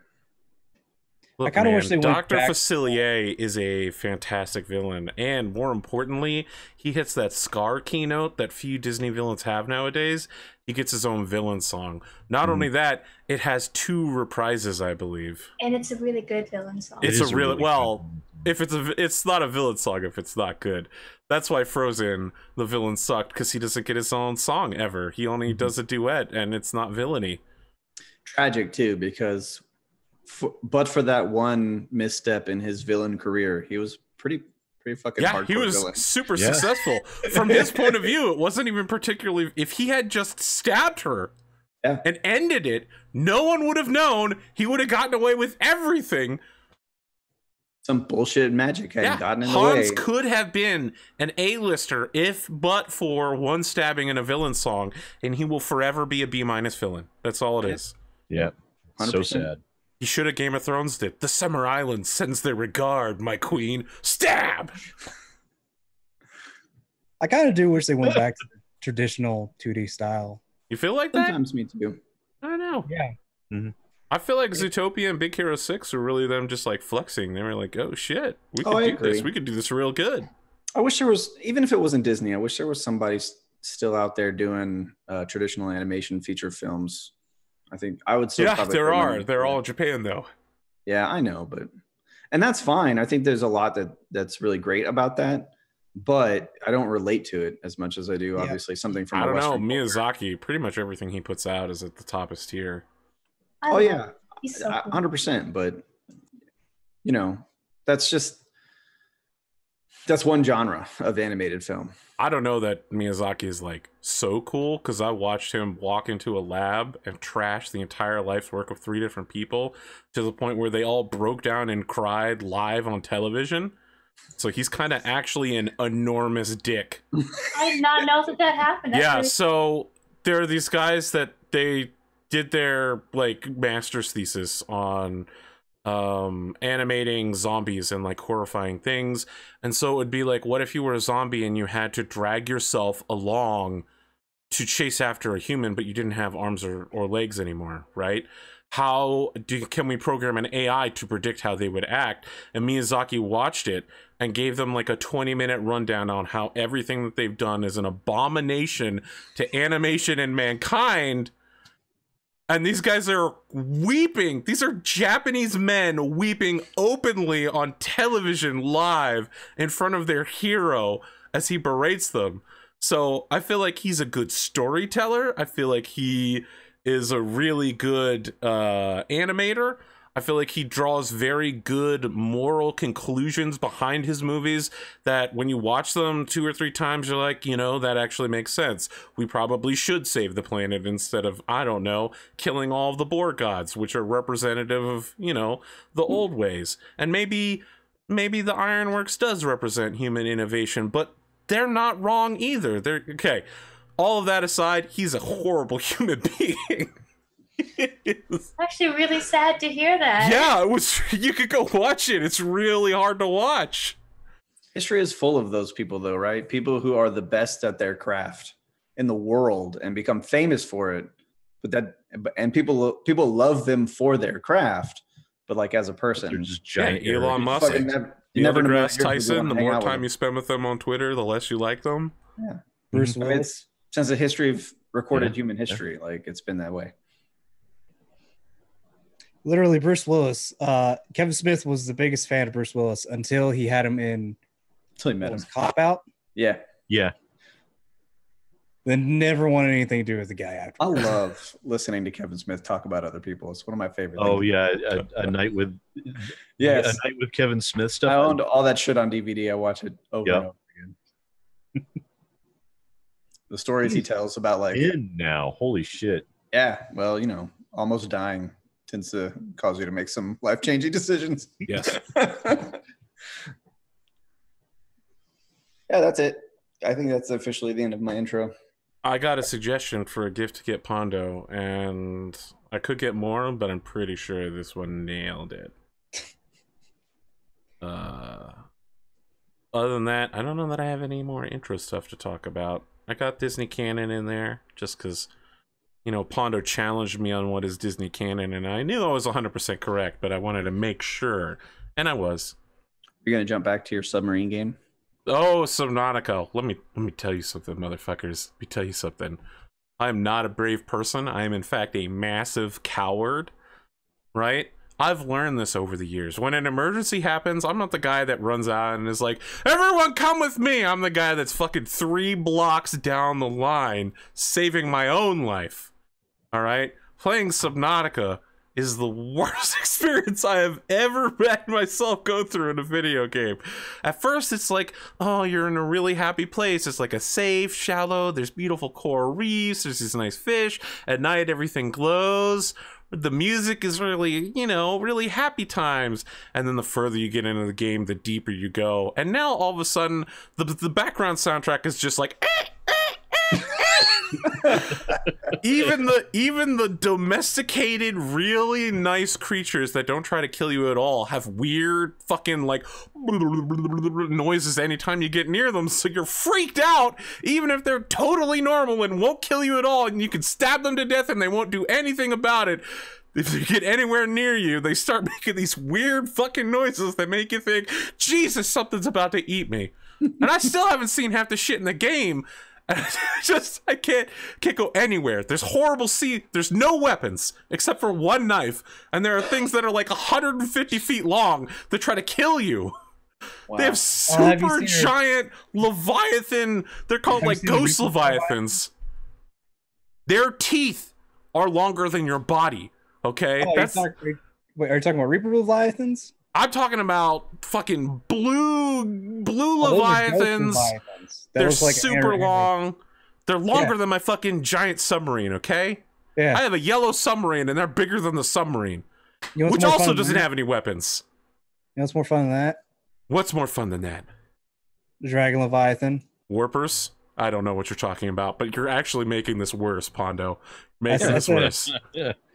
Look, I kind of wish they went Dr. back. Facilier is a fantastic villain, and more importantly, he hits that Scar keynote that few Disney villains have nowadays. He gets his own villain song. Not only that, it has 2 reprises, I believe. And it's a really good villain song. It's a really well. If it's not a villain song if it's not good. That's why Frozen, the villain, sucked, because he doesn't get his own song ever. He only does a duet, and it's not villainy. Tragic too, because but for that one misstep in his villain career, he was pretty fucking hardcore he was villain. super successful. From his point of view, it wasn't even particularly... If he had just stabbed her and ended it, no one would have known. He would have gotten away with everything. Some bullshit magic had gotten in the Hans way. could have been an A-lister if but for one stabbing in a villain song, and he will forever be a B- villain. That's all it is. Yeah. 100%. So sad. He should have Game of Thrones did. The Summer Island sends their regard, my queen. Stab! I kind of do wish they went back to the traditional 2D style. You feel like that? Sometimes me too. I don't know. Yeah. Mm-hmm. I feel like Zootopia and Big Hero 6 were really them just like flexing. They were like, oh shit, we could do this. We could do this real good. I wish there was, even if it wasn't Disney, I wish there was somebody still out there doing traditional animation feature films. I think I would still. Yeah, there are. They're all in Japan though. Yeah, I know, and that's fine. I think there's a lot that's really great about that, but I don't relate to it as much as I do. Obviously, something from I don't know. Western Miyazaki, pretty much everything he puts out is at the top of his tier. Oh yeah, he's so cool. 100%. But you know, that's one genre of animated film. I don't know that Miyazaki is like so cool, because I watched him walk into a lab and trash the entire life's work of 3 different people to the point where they all broke down and cried live on television. So he's kind of actually an enormous dick. I did not know that happened. So there are these guys that they did their like master's thesis on animating zombies and like horrifying things, and so it would be like, what if you were a zombie and you had to drag yourself along to chase after a human, but you didn't have arms or legs anymore, right? Can we program an AI to predict how they would act? And Miyazaki watched it and gave them like a 20-minute rundown on how everything that they've done is an abomination to animation and mankind. And these guys are weeping. These are Japanese men weeping openly on television live in front of their hero as he berates them. So I feel like he's a good storyteller. I feel like he is a really good animator. I feel like he draws very good moral conclusions behind his movies that when you watch them 2 or 3 times, you're like, you know, that actually makes sense. We probably should save the planet instead of, I don't know, killing all of the boar gods, which are representative of, you know, the old ways. And maybe the Ironworks does represent human innovation, but they're not wrong either. Okay. All of that aside, he's a horrible human being. It's actually really sad to hear that. Yeah, it was. You could go watch it. It's really hard to watch. History is full of those people, though, right? People who are the best at their craft in the world and become famous for it. And people love them for their craft, but like as a person, they're just giant. Elon Musk, Neil deGrasse Tyson. The more time you spend with them on Twitter, the less you like them. Yeah, Bruce I mean, Willis. since the history of recorded human history, like it's been that way. Literally, Bruce Willis. Kevin Smith was the biggest fan of Bruce Willis until he had him in Cop Out. Yeah. Then never wanted anything to do with the guy after. I love listening to Kevin Smith talk about other people. It's one of my favorite things. Oh yeah, a night with a night with Kevin Smith stuff. I owned all that shit on DVD. I watch it over and over again. The stories he tells about like now, holy shit. Yeah, well, you know, almost dying tends to cause you to make some life-changing decisions. Yes. Yeah, that's it. I think that's officially the end of my intro. I got a suggestion for a gift to get Pondo, and I could get more, but I'm pretty sure this one nailed it. Other than that, I don't know that I have any more intro stuff to talk about. I got Disney canon in there just because, you know, Pondo challenged me on what is Disney canon, and I knew I was 100% correct, but I wanted to make sure, and I was. You're gonna jump back to your submarine game? Oh, Subnautica. Let me tell you something, motherfuckers. Let me tell you something. I am not a brave person. I am, in fact, a massive coward, right? I've learned this over the years. When an emergency happens, I'm not the guy that runs out and is like, everyone come with me. I'm the guy that's fucking 3 blocks down the line saving my own life. All right? Playing Subnautica is the worst experience I have ever had myself go through in a video game. At first, it's like, oh, you're in a really happy place. It's like a safe, shallow, there's beautiful coral reefs, there's these nice fish. At night, everything glows. The music is really, you know, really happy times. And then the further you get into the game, the deeper you go. And now, all of a sudden, the background soundtrack is just like, even the domesticated, really nice creatures that don't try to kill you at all have weird fucking like noises anytime you get near them, so you're freaked out even if they're totally normal and won't kill you at all, and you can stab them to death and they won't do anything about it. If they get anywhere near you, they start making these weird fucking noises that make you think, Jesus, something's about to eat me. And I still haven't seen half the shit in the game. I can't go anywhere. There's horrible there's no weapons except for one knife, and there are things that are like 150 feet long that try to kill you. Wow. They have super giant leviathan. They're called like ghost leviathans. Their teeth are longer than your body. Okay, wait, are you talking about Reaper leviathans? I'm talking about fucking blue leviathans. They're like super long. They're longer than my fucking giant submarine, okay? Yeah. I have a yellow submarine, and they're bigger than the submarine. You know which also doesn't have any weapons. You know what's more fun than that? What's more fun than that? The Dragon Leviathan. Warpers? I don't know what you're talking about, but you're actually making this worse, Pondo. Making this worse.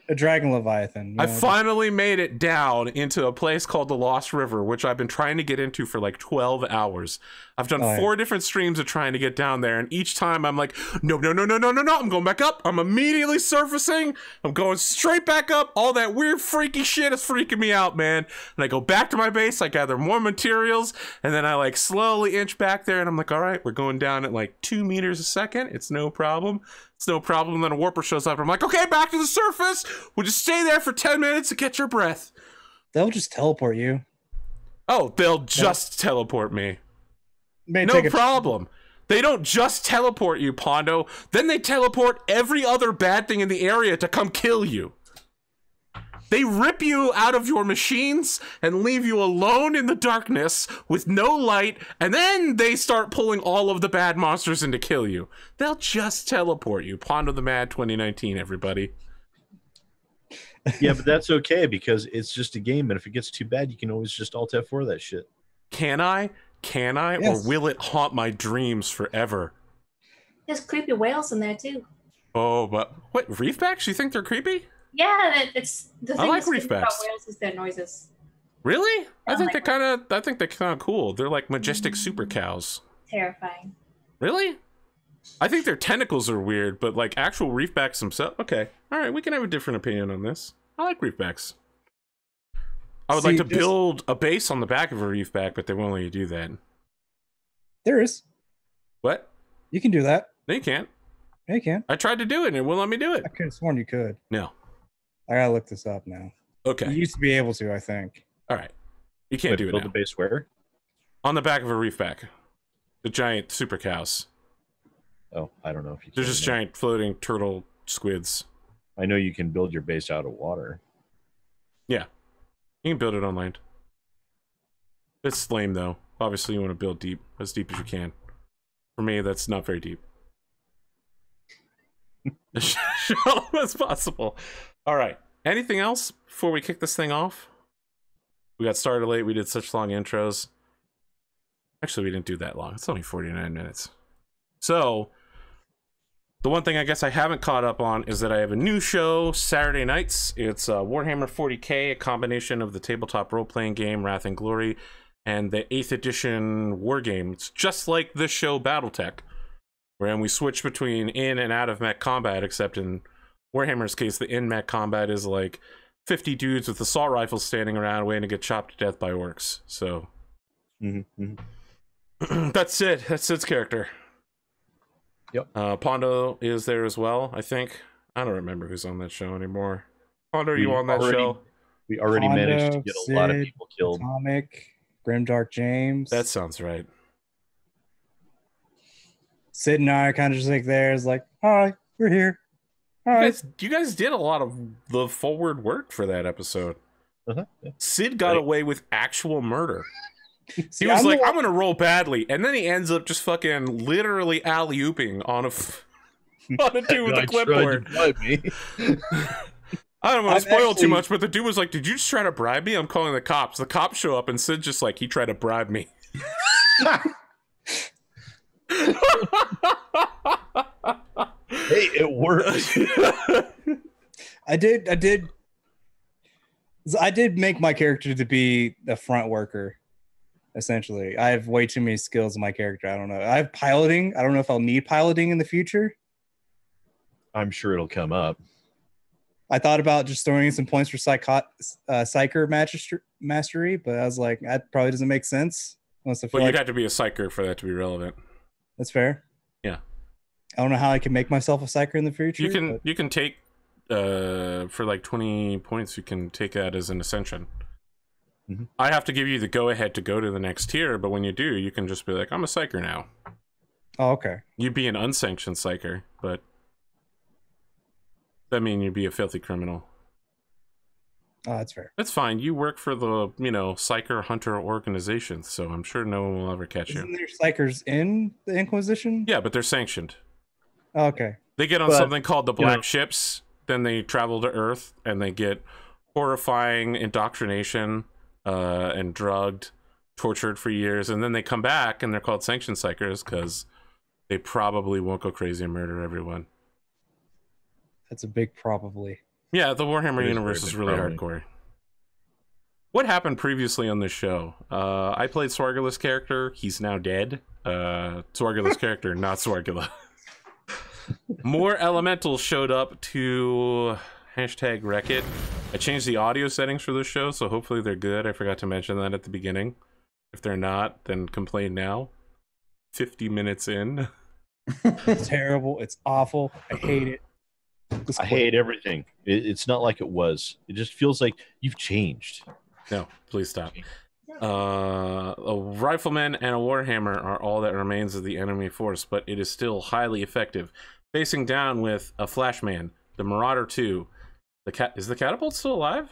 A Dragon Leviathan. I finally made it down into a place called the Lost River, which I've been trying to get into for like 12 hours. I've done 4 different streams of trying to get down there, and each time I'm like, no, I'm going back up. I'm immediately surfacing. I'm going straight back up. All that weird freaky shit is freaking me out, man. And I go back to my base, I gather more materials, and then I like slowly inch back there, and I'm like, all right, we're going down at like 2 meters a second. It's no problem. It's no problem. Then a warper shows up. I'm like, okay, back to the surface. We'll just stay there for 10 minutes to catch your breath. They'll just teleport you. Oh, they'll just teleport me. No problem. They don't just teleport you, Pondo. Then they teleport every other bad thing in the area to come kill you. They rip you out of your machines and leave you alone in the darkness with no light, and then they start pulling all of the bad monsters in to kill you. They'll just teleport you. Pondothemad 2019, everybody. Yeah, but that's okay because it's just a game, and if it gets too bad, you can always just Alt F4 that shit. Can I? Can I? Yes. Or will it haunt my dreams forever? There's creepy whales in there, too. Oh, but what, reefbacks? You think they're creepy? Yeah, it's the thing I like that's about reefbacks. whales is their noises. Really? I think they're kind of cool. They're like majestic super cows. Terrifying. Really? I think their tentacles are weird, but like actual reefbacks themselves. Okay, all right, we can have a different opinion on this. I like reefbacks. I would like to build a base on the back of a reefback, but they won't let you do that. There is. What? You can do that. No, you can't. Yeah, you can. I tried to do it, and it wouldn't let me do it. I could have sworn you could. No. I gotta look this up now. Okay. You used to be able to, I think. All right. You can't do it build now. The base where? On the back of a reefback. The giant super cows. Oh, I don't know if you can. They're just giant floating turtle squids. I know you can build your base out of water. Yeah. You can build it on land. It's lame, though. Obviously, you want to build deep as you can. For me, that's not very deep. As shallow as possible. All right. Anything else before we kick this thing off? We got started late. We did such long intros. Actually, we didn't do that long. It's only 49 minutes. So, the one thing I guess I haven't caught up on is that I have a new show Saturday nights. It's Warhammer 40k, a combination of the tabletop role-playing game Wrath and Glory and the 8th edition war game. It's just like this show Battletech, wherein we switch between in and out of mech combat, except in Warhammer's case, the in mech combat is like 50 dudes with assault rifles standing around waiting to get chopped to death by orcs. So that's it. That's Sid's character. Yep. Pondo is there as well, I think. I don't remember who's on that show anymore. Pondo, are you on that show? We already managed to get a lot of Sid, people killed. Atomic, Grimdark James. That sounds right. Sid and I are kind of just like there. It's like, hi, we're here. You Hi. guys did a lot of the forward work for that episode. Yeah. Sid got away with actual murder. See, He was like, the I'm gonna roll badly, and then he ends up just fucking literally alley-ooping on a dude with a clipboard. I don't want to spoil too much, but the dude was like, did you just try to bribe me? I'm calling the cops. The cops show up, and Sid's just like, he tried to bribe me. Hey, it worked. I did make my character to be a front worker. Essentially, I have way too many skills in my character. I don't know. I have piloting. I don't know if I'll need piloting in the future. I'm sure it'll come up. I thought about just throwing in some points for psyker mastery, but I was like, that probably doesn't make sense. Unless I feel Well, you'd have to be a psyker for that to be relevant. That's fair. Yeah. I don't know how I can make myself a psyker in the future. You can take for like 20 points. You can take that as an ascension. Mm-hmm. I have to give you the go-ahead to go to the next tier, but when you do, you can just be like, I'm a psyker now. Oh, okay. You'd be an unsanctioned psyker, but that means you'd be a filthy criminal. Oh, that's fair. That's fine. You work for the, psyker hunter organization, so I'm sure no one will ever catch you. Isn't there psychers in the Inquisition? Yeah, but they're sanctioned. Oh, okay. They get on something called the Black Ships, then they travel to Earth, and they get horrifying indoctrination, and drugged, tortured for years, and then they come back, and they're called sanctioned psychers, because they probably won't go crazy and murder everyone. That's a big probably. Yeah, the Warhammer universe is really hardcore. What happened previously on this show? I played Swargula's character. He's now dead. Swargula's character, not Swargula. More elementals showed up to #wreck it. I changed the audio settings for this show, so hopefully they're good. I forgot to mention that at the beginning. If they're not, then complain now. 50 minutes in. It's terrible. It's awful. I hate it. I hate everything. It's not like it was. It just feels like you've changed. No, please stop. A rifleman and a warhammer are all that remains of the enemy force, but it is still highly effective. Facing down with a flashman, the Marauder 2. Is the catapult still alive?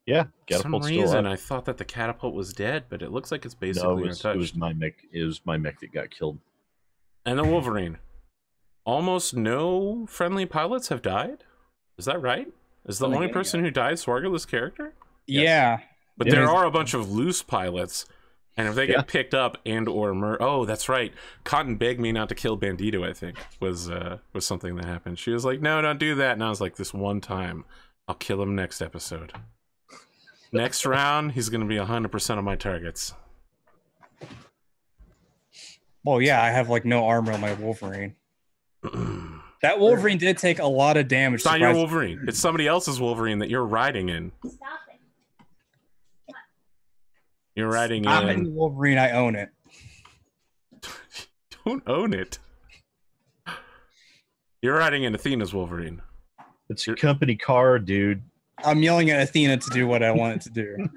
Yeah, For some reason, I thought that the catapult was dead, but it looks like it's basically untouched. It was my mech. It was my mech that got killed. And the Wolverine. Almost no friendly pilots have died. Is that right? Is the only person who died Swargula's character? Yeah. But there are a bunch of loose pilots, and if they get picked up and or oh, that's right. Cotton begged me not to kill Bandito, I think, was something that happened. She was like, no, don't do that. And I was like, this one time, I'll kill him next episode. Next round, he's going to be 100% of my targets. Well, yeah, I have like no armor on my Wolverine. That Wolverine did take a lot of damage. It's not your Wolverine. It's somebody else's Wolverine that you're riding in. Stop it. You're riding I'm in. in Wolverine. I own it. Don't own it. You're riding in Athena's Wolverine. It's your company car, dude. I'm yelling at Athena to do what I want it to do.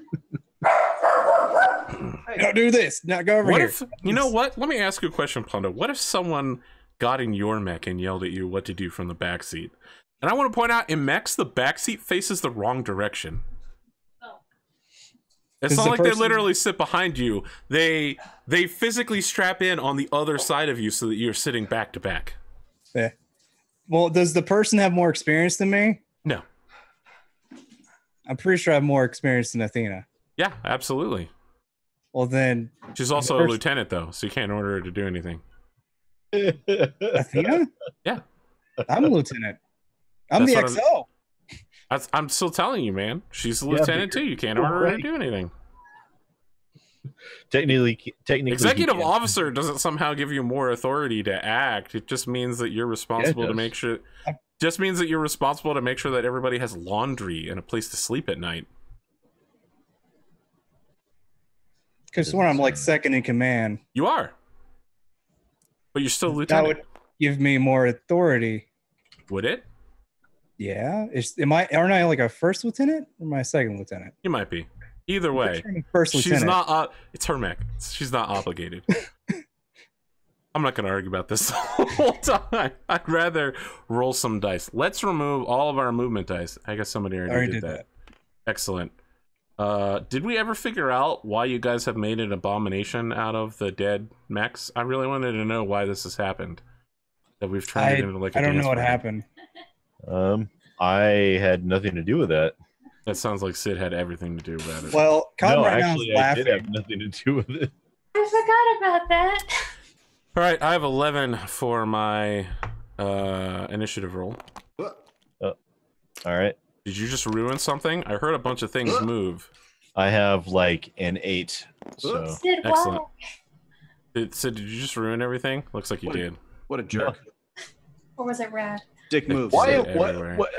Don't do this. Now go over here. You know what? Let me ask you a question, Pondo. What if someone got in your mech and yelled at you what to do from the backseat? And I want to point out, in mechs, the backseat faces the wrong direction. Oh. It's not like they literally sit behind you. They physically strap in on the other side of you so that you're sitting back to back. Yeah. Well, does the person have more experience than me? No. I'm pretty sure I have more experience than Athena. Yeah, absolutely. Well, then... She's also a lieutenant, though, so you can't order her to do anything. Athena? Yeah. I'm a lieutenant. I'm the XO. I'm still telling you, man. She's a lieutenant, too. You can't order her to do anything. Technically, executive officer doesn't somehow give you more authority to act. It just means that you're responsible to make sure... Just means that you're responsible to make sure that everybody has laundry and a place to sleep at night. Because when I'm like second in command. You are. But you're still lieutenant. That would give me more authority. Would it? Yeah. Aren't I like a first lieutenant or my second lieutenant? You might be. Either way, First she's lieutenant. not. It's her mech. She's not obligated. I'm not going to argue about this the whole time. I'd rather roll some dice. Let's remove all of our movement dice. I guess somebody already did that. Excellent. Did we ever figure out why you guys have made an abomination out of the dead mechs? I really wanted to know why this has happened. That we've turned it into like a I don't dance know what party. happened. I had nothing to do with that. That sounds like Sid had everything to do about it. Well, Cotton No, right actually, now is I laughing. did have nothing to do with it. I forgot about that. All right, I have 11 for my initiative roll. All right. Did you just ruin something? I heard a bunch of things move. I have like an 8. So Sid, Excellent. why? Sid, did you just ruin everything? Looks like you did. What a jerk. Or was it Rad? Dick moves. why? Everywhere. What?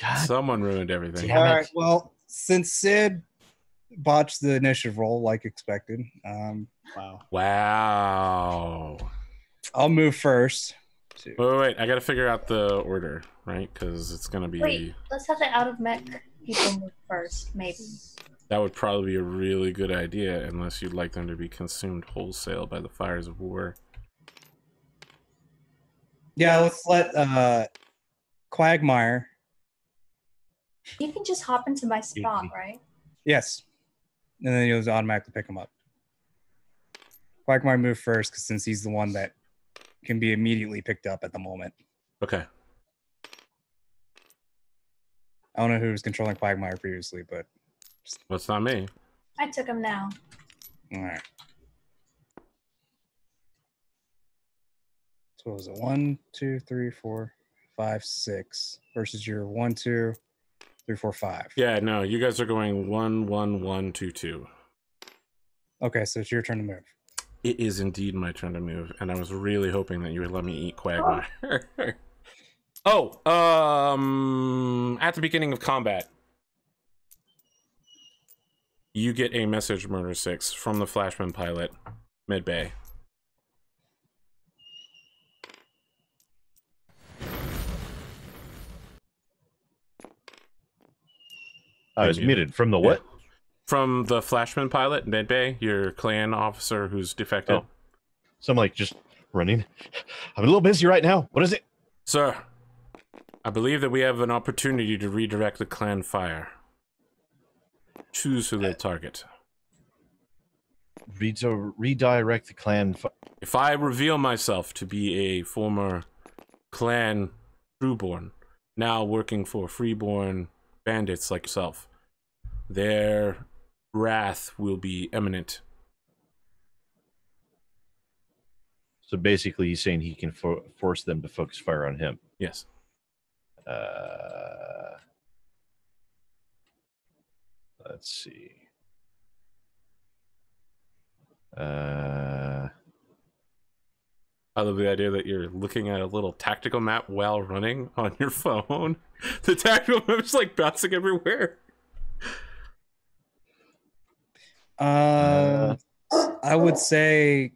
God. Someone ruined everything. Damn All it. right. Well, since Sid botched the initiative roll like expected, Wow. Wow. I'll move first. Wait. I got to figure out the order, right? Because it's going to be... Wait, let's have the out of mech people move first, maybe. That would probably be a really good idea, unless you'd like them to be consumed wholesale by the fires of war. Yeah, let's let Quagmire. You can just hop into my spot, right? Yes. And then you'll just automatically pick him up. Quagmire move first, because since he's the one that can be immediately picked up at the moment. Okay. I don't know who was controlling Quagmire previously, but Well, it's not me. I took him now. all right. So what was it? 1, 2, 3, 4, 5, 6 versus your 1, 2, 3, 4, 5. Yeah, no, you guys are going 1, 1, 1, 2, 2. Okay, so it's your turn to move. It is indeed my turn to move, and I was really hoping that you would let me eat Quagmire. At the beginning of combat, you get a message, Murder 6, from the Flashman pilot, mid-bay. I was muted from the what? Yeah. From the Flashman pilot, mid-bay, your clan officer who's defected. Oh. So I'm like just running. I'm a little busy right now. What is it? Sir, I believe that we have an opportunity to redirect the clan fire. Choose who they'll target. Redirect the clan. If I reveal myself to be a former clan Trueborn, now working for freeborn bandits like yourself, their wrath will be imminent. So basically, he's saying he can force them to focus fire on him. Yes. Let's see. I love the idea that you're looking at a little tactical map while running on your phone. The tactical map is like bouncing everywhere. I would say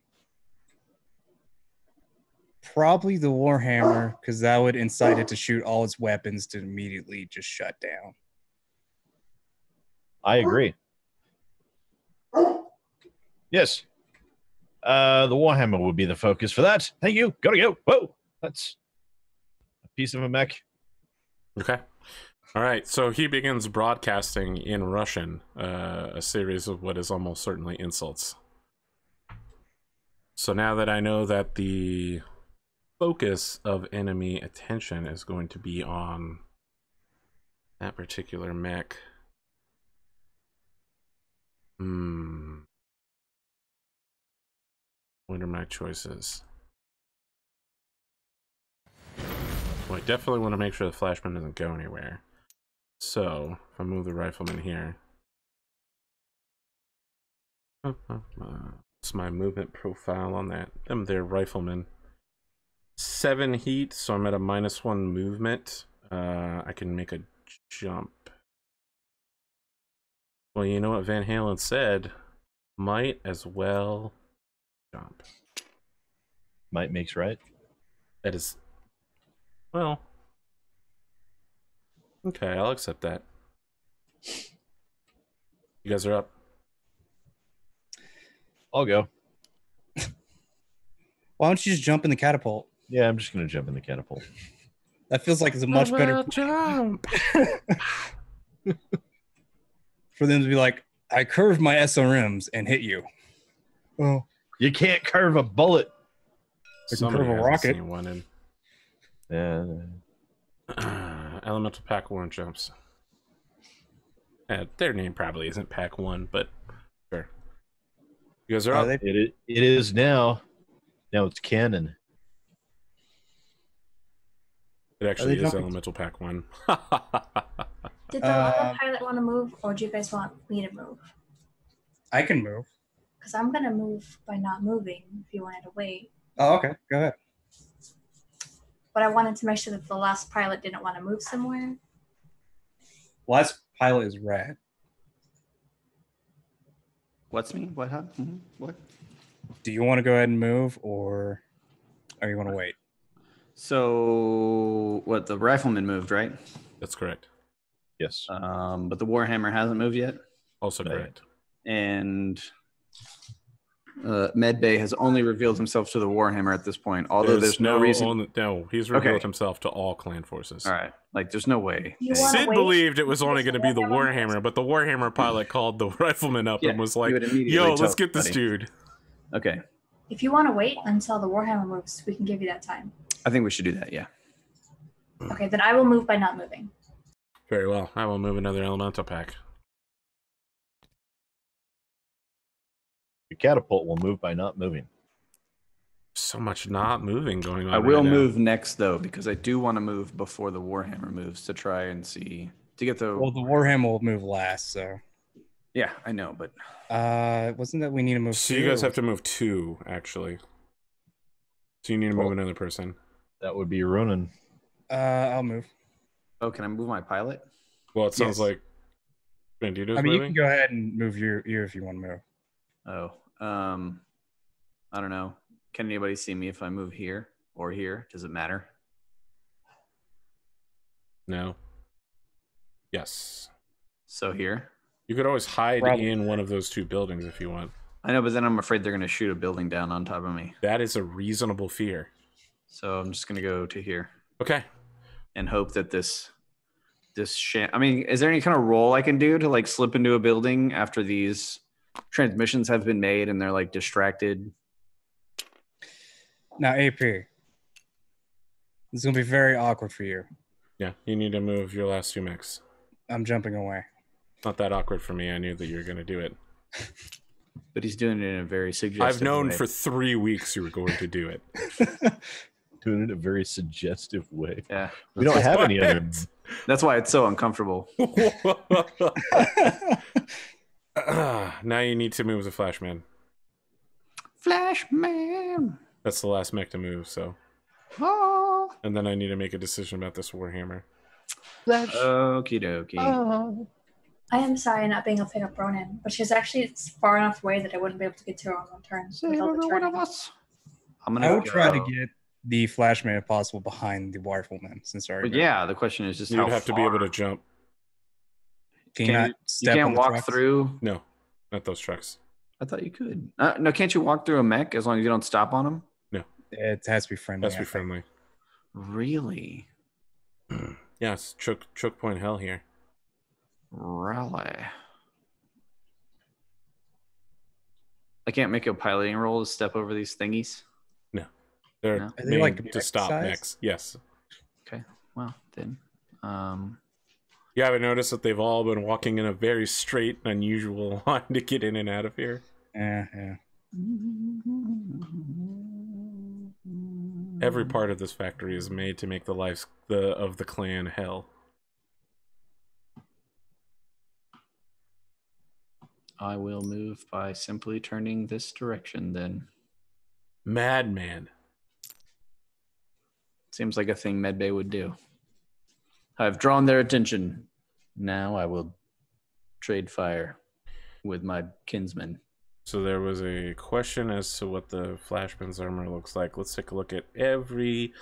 probably the Warhammer, because that would incite it to shoot all its weapons to immediately just shut down. I agree. Yes. The Warhammer would be the focus for that. Thank you. Gotta go. Whoa. That's a piece of a mech. Okay. All right. So he begins broadcasting in Russian a series of what is almost certainly insults. So now that I know that the focus of enemy attention is going to be on that particular mech. What are my choices? Well, I definitely want to make sure the Flashman doesn't go anywhere. So, if I move the Rifleman here. What's my movement profile on that? Them there, Rifleman. 7 heat, so I'm at a -1 movement. I can make a jump. Well, you know what Van Halen said? Might as well jump. Might makes right. That is Well, okay, I'll accept that. You guys are up. I'll go. Why don't you just jump in the catapult? Yeah, I'm just gonna jump in the catapult. That feels like it's a much better jump. for them to be like, I curved my SRMs and hit you. Oh, You can't curve a bullet. I can Somebody curve a hasn't rocket. seen one in. Elemental Pack 1 jumps. Their name probably isn't Pack 1, but sure. You guys are up. It is now. Now it's canon. It actually is jumping? Elemental Pack 1. Did the other pilot want to move, or do you guys want me to move? I can move. Because I'm going to move by not moving if you wanted to wait. Oh, okay. Go ahead. But I wanted to make sure that the last pilot didn't want to move somewhere. Last pilot is red. What's me? What happened? What? Do you want to go ahead and move, or are you want to wait? So, what? The rifleman moved, right? That's correct. Yes. But the Warhammer hasn't moved yet. Also correct. And Medbay has only revealed himself to the Warhammer at this point. Although there's no reason. No, he's revealed himself to all clan forces. All right. Like, there's no way. Sid believed it was only going to be the Warhammer, but the Warhammer pilot called the rifleman up and was like, yo, let's get this dude. Okay. If you want to wait until the Warhammer moves, we can give you that time. I think we should do that, yeah. Okay, then I will move by not moving. Very well. I will move another Elemental Pack. The catapult will move by not moving. So much not moving going on. I will right now. move next, though, because I do want to move before the Warhammer moves to try and see. To get the. Well, the Warhammer will move last, so. Yeah, I know, but. Wasn't that we need to move? So you guys have to move 2, actually. So you need to move another person. That would be Ronan. I'll move. Oh, can I move my pilot? Well, it sounds like Bandito's moving. You moving. can go ahead and move your if you want to move. Oh, I don't know. Can anybody see me if I move here or here? Does it matter? No. Yes. So here? You could always hide Probably. in one of those 2 buildings if you want. I know, but then I'm afraid they're going to shoot a building down on top of me. That is a reasonable fear. So I'm just going to go to here. Okay. And hope that this I mean, is there any kind of roll I can do to like slip into a building after these transmissions have been made and they're like distracted? Now, AP. This is going to be very awkward for you. Yeah, you need to move your last 2 mechs. I'm jumping away. Not that awkward for me. I knew that you were going to do it. But he's doing it in a very suggestive I've known way. for 3 weeks you were going to do it. Doing it in a very suggestive way. Yeah. We don't have any other. That's why it's so uncomfortable. Now you need to move the Flashman. Flashman. That's the last mech to move, so. Oh. And then I need to make a decision about this Warhammer. Okie dokie. Oh. I am sorry not being able to pick up Ronan, but she's actually far enough away that I wouldn't be able to get to her on one turn. without the turning. I would try to get the Flashman if possible behind the Rifleman since But yeah, the question is just You'd how have to be able to jump. Can you not you step on can't the walk trucks? through. No, not those trucks. I thought you could. No, can't you walk through a mech as long as you don't stop on them? It has to be friendly. Has to be friendly. Really? Yeah, it's choke point hell here. Really? I can't make a piloting roll to step over these thingies? No. They're No? Are they made like to mech stop size? mechs. Yes. Okay. Well, then. You haven't noticed that they've all been walking in a very straight, unusual line to get in and out of here? Yeah. Every part of this factory is made to make the lives of the clan hell. I will move by simply turning this direction then. Madman. Seems like a thing Medbay would do. I've drawn their attention. Now I will trade fire with my kinsmen. So there was a question as to what the Flashman's armor looks like. Let's take a look at every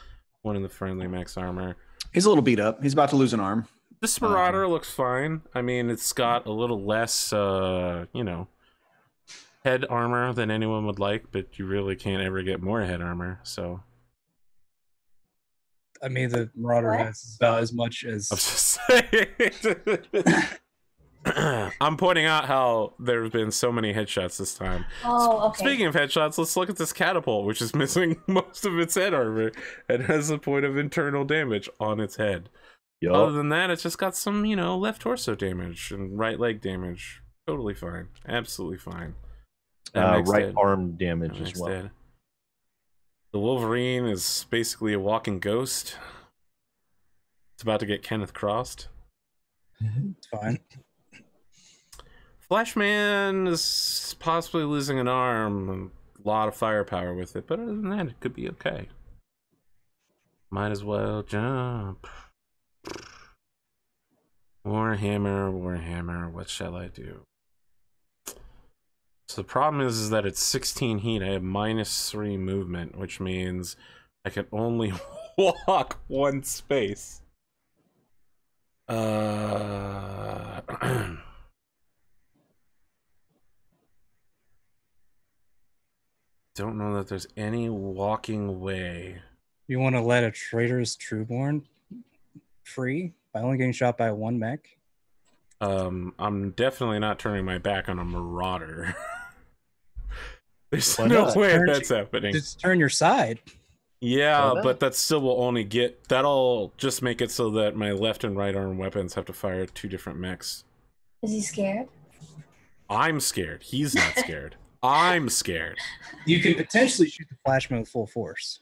one in the friendly mech's armor. He's a little beat up. He's about to lose an arm. This Marauder looks fine. I mean, it's got a little less, you know, head armor than anyone would like, but you really can't ever get more head armor, so... I mean, the Marauder has about as much as... I was just saying. I'm pointing out how there have been so many headshots this time. Oh, okay. Speaking of headshots, let's look at this catapult, which is missing most of its head armor and has a point of internal damage on its head. Yep. Other than that, it's just got some, you know, left torso damage and right leg damage. Totally fine. Absolutely fine. Right arm damage as well. Dead. The Wolverine is basically a walking ghost. It's about to get Kenneth crossed. It's fine. Flashman is possibly losing an arm and a lot of firepower with it, but other than that, it could be okay. Might as well jump. Warhammer, what shall I do? So the problem is that it's 16 heat. I have -3 movement, which means I can only walk one space. Don't know that there's any walking way. You want to let a traitorous Trueborn free by only getting shot by one mech? I'm definitely not turning my back on a Marauder. There's Why no not? way Turn- that's happening. Just turn your side. Yeah, that? but that still will only get... That'll just make it so that my left and right arm weapons have to fire 2 different mechs. Is he scared? I'm scared. He's not scared. I'm scared. You can potentially shoot the Flashman with full force.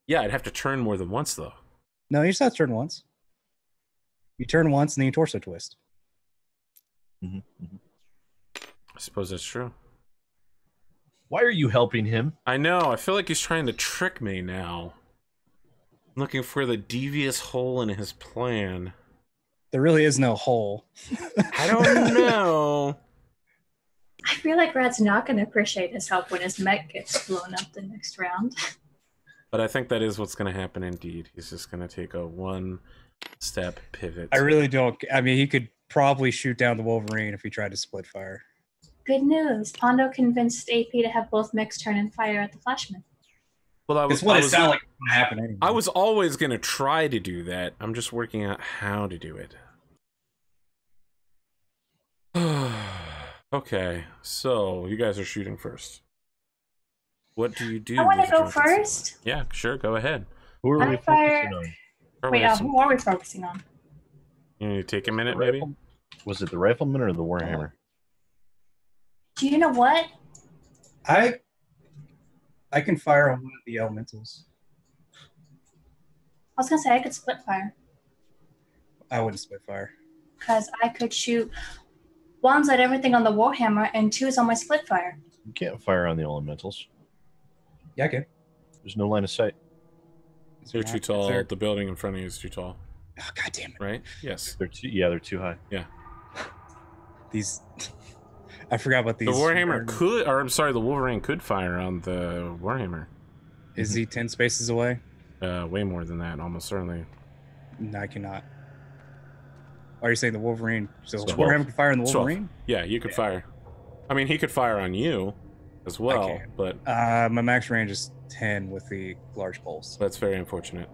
Yeah, I'd have to turn more than once, though. No, you just have to turn once. You turn once and then you torso twist. Mm-hmm. Mm-hmm. I suppose that's true. Why are you helping him? I know. I feel like he's trying to trick me now. I'm looking for the devious hole in his plan. There really is no hole. I don't know. I feel like Rad's not going to appreciate his help when his mech gets blown up the next round. But I think that is what's going to happen indeed. He's just going to take a one-step pivot. I really don't. I mean, he could probably shoot down the Wolverine if he tried to split fire. Good news. Pondo convinced AP to have both mechs turn and fire at the Flashman. Well, It's what it sounded like was going to happen anyway. I was always going to try to do that. I'm just working out how to do it. Okay, so you guys are shooting first. What do you do? I want with to go a drunken first. sword? Yeah, sure, go ahead. Who are I we fire- focusing on? Probably Wait, have some- who are we focusing on? You need to take a minute, maybe? Was it the Rifleman or the Warhammer? Do you know what? I can fire on one of the elementals. I was going to say I could split fire. I wouldn't split fire. Because I could shoot one's at everything on the Warhammer and 2's on my split fire. You can't fire on the elementals. Yeah, I can. There's no line of sight. They're too tall. The building in front of you is too tall, Oh, God damn it. right? Yes. They're too high. These. I forgot about these. The Warhammer could, or I'm sorry, the Wolverine could fire on the Warhammer. Is he 10 spaces away? Way more than that, almost certainly. No, I cannot. Are you saying the Wolverine? So the 12. Warhammer can fire on the 12. Wolverine? Yeah, you could fire. I mean, he could fire on you as well, can. but My max range is 10 with the large pulse. that's very unfortunate.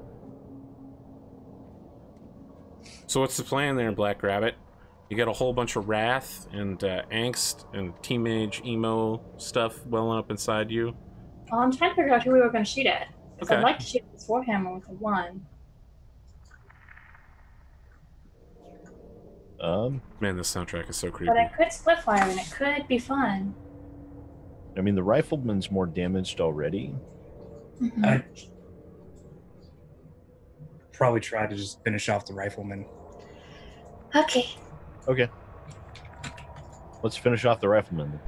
So what's the plan there, Black Rabbit? You got a whole bunch of wrath and angst and teenage emo stuff welling up inside you. Well, I'm trying to figure out who we were going to shoot at. Because Okay. I'd like to shoot this Warhammer with a 1. Man, this soundtrack is so creepy. But I could split fire and it could be fun. I mean, the Rifleman's more damaged already. Mhm. I'd probably try to just finish off the Rifleman. Okay. Okay. Let's finish off the Rifleman.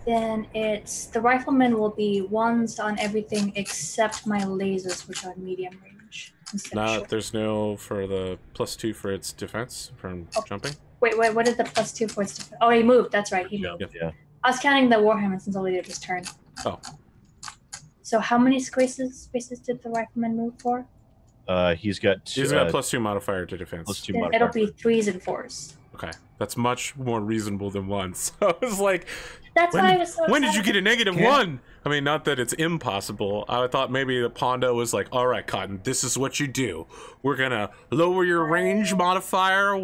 Then it's the Rifleman will be 1s on everything except my lasers, which are medium range. Instead of short. There's no for the +2 for its defense from jumping. Wait, what is the +2 for its defense? Oh, he moved. That's right. He moved. Yeah. I was counting the Warhammer since all he did was turn. Oh. So how many spaces did the rifleman move for? He's got +2 modifier to defense. +2 Then modifier. it'll be 3s and 4s. Okay, that's much more reasonable than 1. So I was like, That's why I was so when did you get a excited. -1? I mean, not that it's impossible. I thought maybe the Pondo was like, all right, Cotton, this is what you do. We're gonna lower your range modifier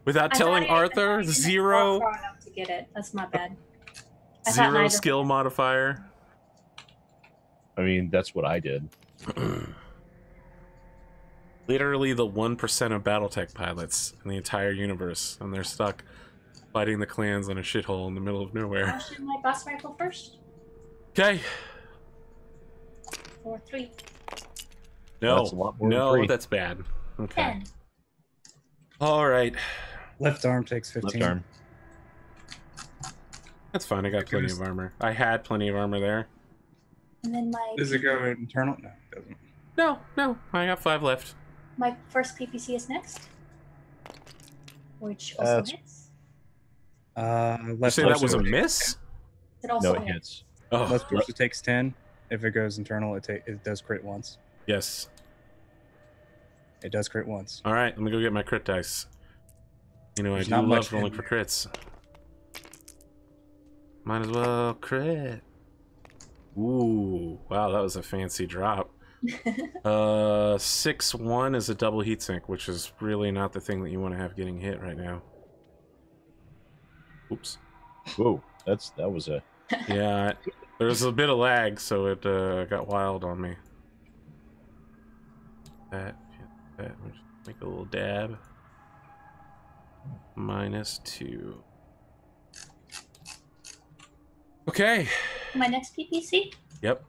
without telling Arthur. 0. Far enough to get it. That's my bad. I thought 0 neither. skill modifier. I mean, that's what I did. Literally the 1% of Battletech pilots in the entire universe, and they're stuck fighting the clans in a shithole in the middle of nowhere. I'll shoot my boss rifle first. Okay. Or 3. No, That's a lot more than no, 3. that's bad. Okay. 10. All right. Left arm takes 15. Left arm. That's fine. I got plenty of armor. I had plenty of armor there. And then my Does it go internal? No, it doesn't. No. I got 5 left. my first PPC is next. Which also That's- hits. You Left say that was a booster- miss? It also No, it hits. hits. Oh, Left booster takes 10. If it goes internal, it does crit once. yes. It does crit once. All right, let me go get my crit dice. You know, There's I do not love much rolling in for crits. Might as well crit. Ooh, wow, that was a fancy drop. 6-1 is a double heatsink, which is really not the thing that you want to have getting hit right now. Oops. Whoa, that was a. Yeah, there was a bit of lag, so it got wild on me. That, we'll just make a little dab. -2. Okay. My next PPC, Yep.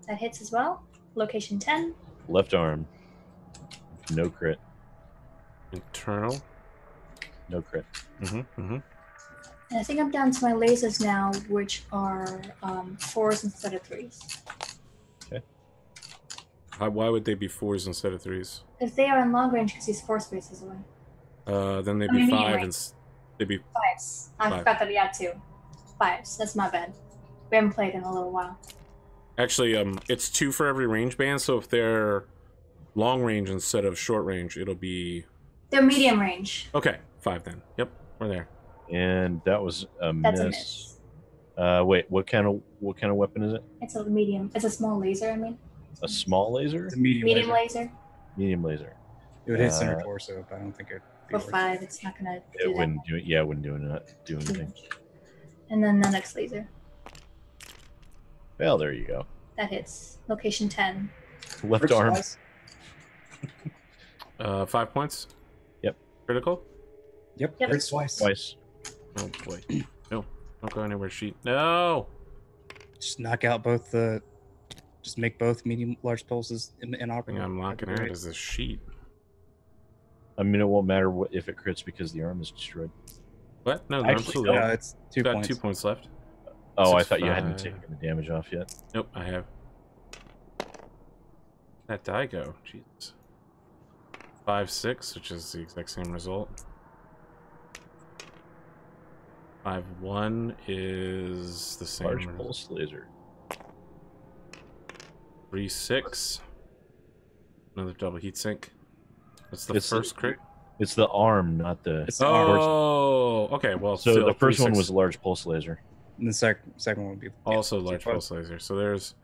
that hits as well. Location 10. Left arm. No crit. Internal. No crit. And I think I'm down to my lasers now, which are 4s instead of 3s. Why would they be 4s instead of 3s? If they are in long range, because he's 4 spaces away. Then they'd I be mean, 5 anyway. and they'd be 5s. I 5. forgot that he had 2. 5s. That's my bad. We haven't played in a little while. actually it's 2 for every range band. So if they're long range instead of short range, it'll be They're medium range. okay. 5 then. Yep, we're there. And that was a That's a miss. miss. Wait, what kind of weapon is it? It's a medium. It's a small laser, I mean. A small laser? It's a medium, Medium laser. laser. Medium laser. It would hit center Uh, torso, but I don't think it'd be For worth 5, it's not going to It do that wouldn't do it. Yeah, it wouldn't do too anything. much. And then the next laser. Well, there you go. That hits. Location 10. Left First arm. slice? 5 points. Yep. Critical. Yep. Yep. Crit twice. Twice. Oh boy. No, don't go anywhere. Sheet. No. Just knock out both the. Just make both medium large pulses Thing inoperable. I'm locking out is this sheet. I mean, it won't matter if it crits because the arm is destroyed. What? No, Actually, absolutely. no, it's 2 Got points. 2 points left. Oh, I 6, thought you hadn't 5. taken the damage off yet. Nope, I have. That die go? Jesus. 5-6, which is the exact same result. 5-1 is the same. Large pulse laser. 3-6. Another double heatsink. That's the It's the- first crit. It's the arm, not the. It's the arm. Oh, okay. Well, So still, the first one 3-6. was a large pulse laser. And the second one would be Also yeah, large 5. pulse laser. So there's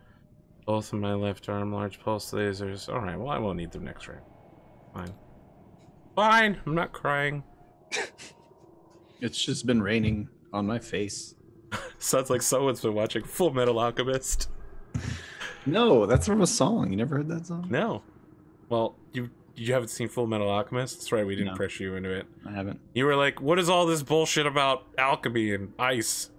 both of my left arm large pulse lasers. All right. Well, I won't need them next round. Fine. Fine. I'm not crying. It's just been raining on my face. Sounds like someone's been watching Full Metal Alchemist. No, that's from a song. You never heard that song? No. Well, you haven't seen Full Metal Alchemist? That's right. We didn't No. pressure you into it. I haven't. You were like, "What is all this bullshit about alchemy and ice?"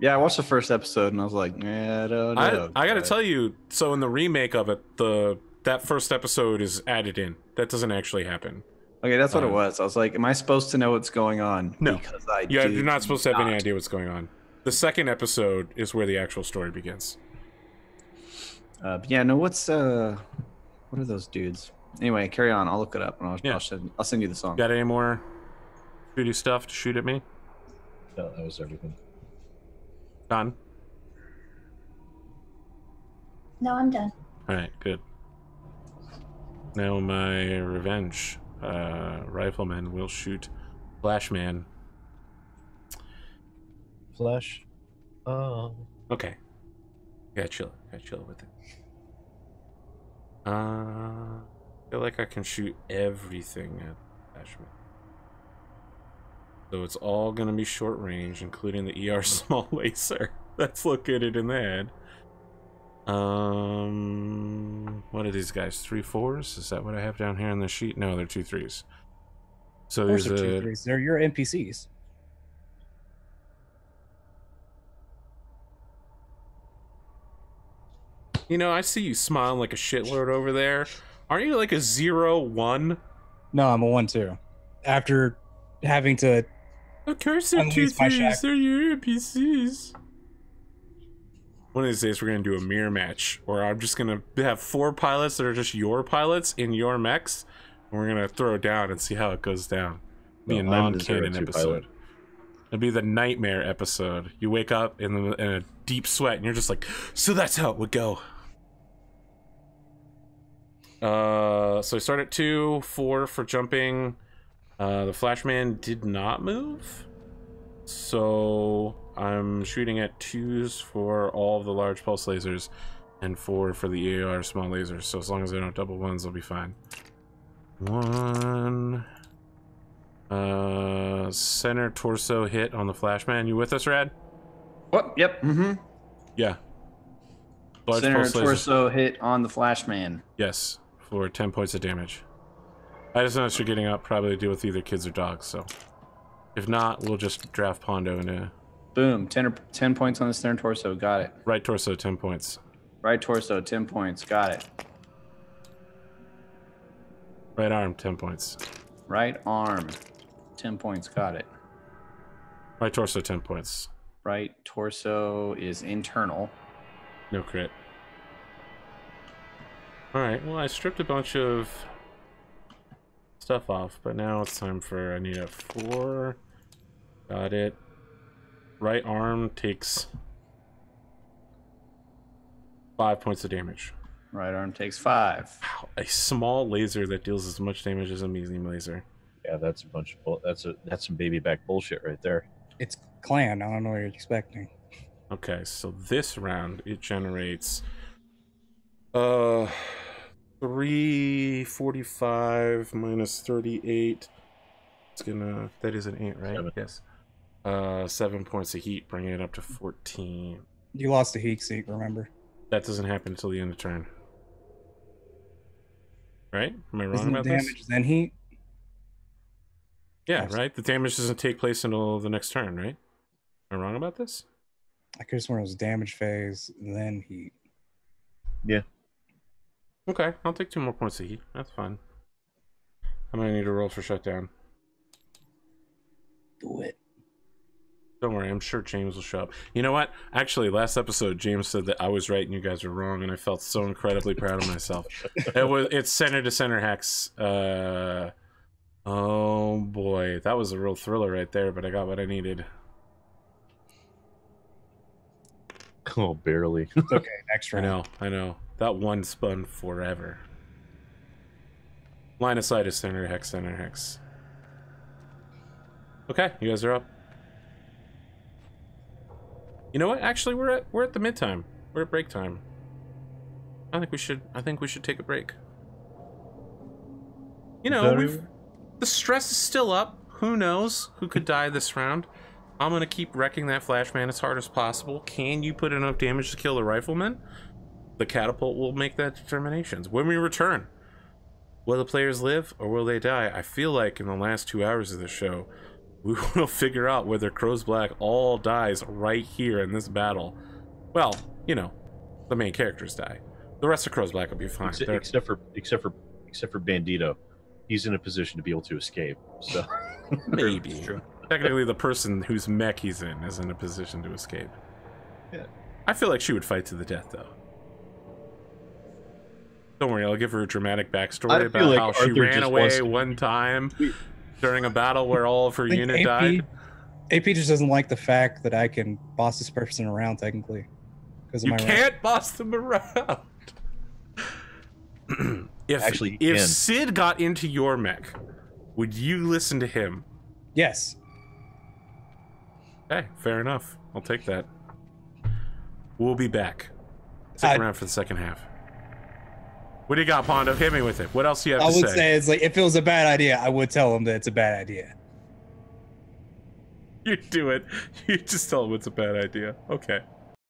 Yeah, I watched the first episode and I was like, I don't know. I got to tell you. So in the remake of it, that first episode is added in. That doesn't actually happen. Okay, that's what it was. I was like, am I supposed to know what's going on? No. Because I You're do not supposed to have any not. idea what's going on. The second episode is where the actual story begins. But yeah, no, what are those dudes? Anyway, carry on. I'll look it up and I'll send you the song. Got any more shooty stuff to shoot at me? No, that was everything. Done. No, I'm done. All right, good. Now my revenge. Rifleman will shoot Flashman. Flash. Oh. Okay. Gotta chill with it. I feel like I can shoot everything at Flashman. So it's all gonna be short range, including the ER small laser that's located in the head. What are these guys? 3 4s? Is that what I have down here on the sheet? No, they're 2 3s. So Those there's are 2 3s. They're your NPCs. You know, I see you smiling like a shitload over there. Aren't you like a 0-1? No, I'm a 1-2. After having to Of course they're 2 3s. They're your NPCs. One of these days we're gonna do a mirror match where I'm just gonna have 4 pilots that are just your pilots in your mechs, and we're gonna throw down and see how it goes down. Be a non-canon episode. It'll be the nightmare episode. You wake up in a deep sweat and you're just like, so that's how it would go. So I start at 2, 4 for jumping. The Flashman did not move, so I'm shooting at 2s for all of the large pulse lasers and 4 for the EAR small lasers. So as long as they don't double 1s, I'll be fine. 1 center torso hit on the Flashman. You with us, Rad? What? Yep. Mm-hmm. Yeah. Large Center pulse torso hit on the Flashman. Yes, for 10 points of damage. I just noticed you're getting up, probably to deal with either kids or dogs, so if not, we'll just draft Pondo into... Boom. 10 points on the center torso. Got it. Right torso, 10 points. Right torso, 10 points. Got it. Right arm, 10 points. Right arm, 10 points. Got it. Right torso, 10 points. Right torso is internal. No crit. Alright, well I stripped a bunch of stuff off, but now it's time for, I need a 4. Got it. Right arm takes 5 points of damage. Right arm takes 5. Wow, a small laser that deals as much damage as a medium laser. Yeah, that's a bunch of that's some baby back bullshit right there. It's clan. I don't know what you're expecting. Okay, so this round it generates 345 minus 38. It's gonna, that is an 8, right? 7. Yes. 7 points of heat, bringing it up to 14. You lost the heat seat, remember? That doesn't happen until the end of turn. Right? Am I wrong Isn't about it this? damage then heat? Yeah, Yes. right? The damage doesn't take place until the next turn, right? Am I wrong about this? I could have sworn it was damage phase, then heat. Yeah. Okay, I'll take 2 more points of heat. That's fine. I'm gonna need to roll for shutdown. Do it. Don't worry, I'm sure James will show up. You know what? Actually, last episode, James said that I was right and you guys were wrong, and I felt so incredibly proud of myself. It's center to center hex. Oh boy, that was a real thriller right there, but I got what I needed. Oh, barely. Okay, next round. I know. That one spun forever. Line of sight is center hex, center hex. Okay, you guys are up. You know what? Actually, we're at the mid time. We're at break time. I think we should take a break. You know, the stress is still up. Who knows who could die this round? I'm gonna keep wrecking that Flashman as hard as possible. Can you put enough damage to kill the Rifleman? The catapult will make that determination. When we return, will the players live or will they die? I feel like in the last 2 hours of the show, we will figure out whether Crow's Black all dies right here in this battle. Well, you know, the main characters die. The rest of Crow's Black will be fine. Except for Bandito. He's in a position to be able to escape. So maybe. Technically, the person whose mech he's in is in a position to escape. Yeah. I feel like she would fight to the death, though. Don't worry, I'll give her a dramatic backstory about like how she ran away one time during a battle where all of her unit died. AP just doesn't like the fact that I can boss this person around, technically. You can't boss them around. if Sid got into your mech, would you listen to him? Yes. Okay, fair enough. I'll take that. We'll be back. Stick around for the second half. What do you got, Pondo? Hit me with it. What else do you have to say? I would say it's like, if it was a bad idea, I would tell him that it's a bad idea. You do it. You just tell him it's a bad idea. Okay.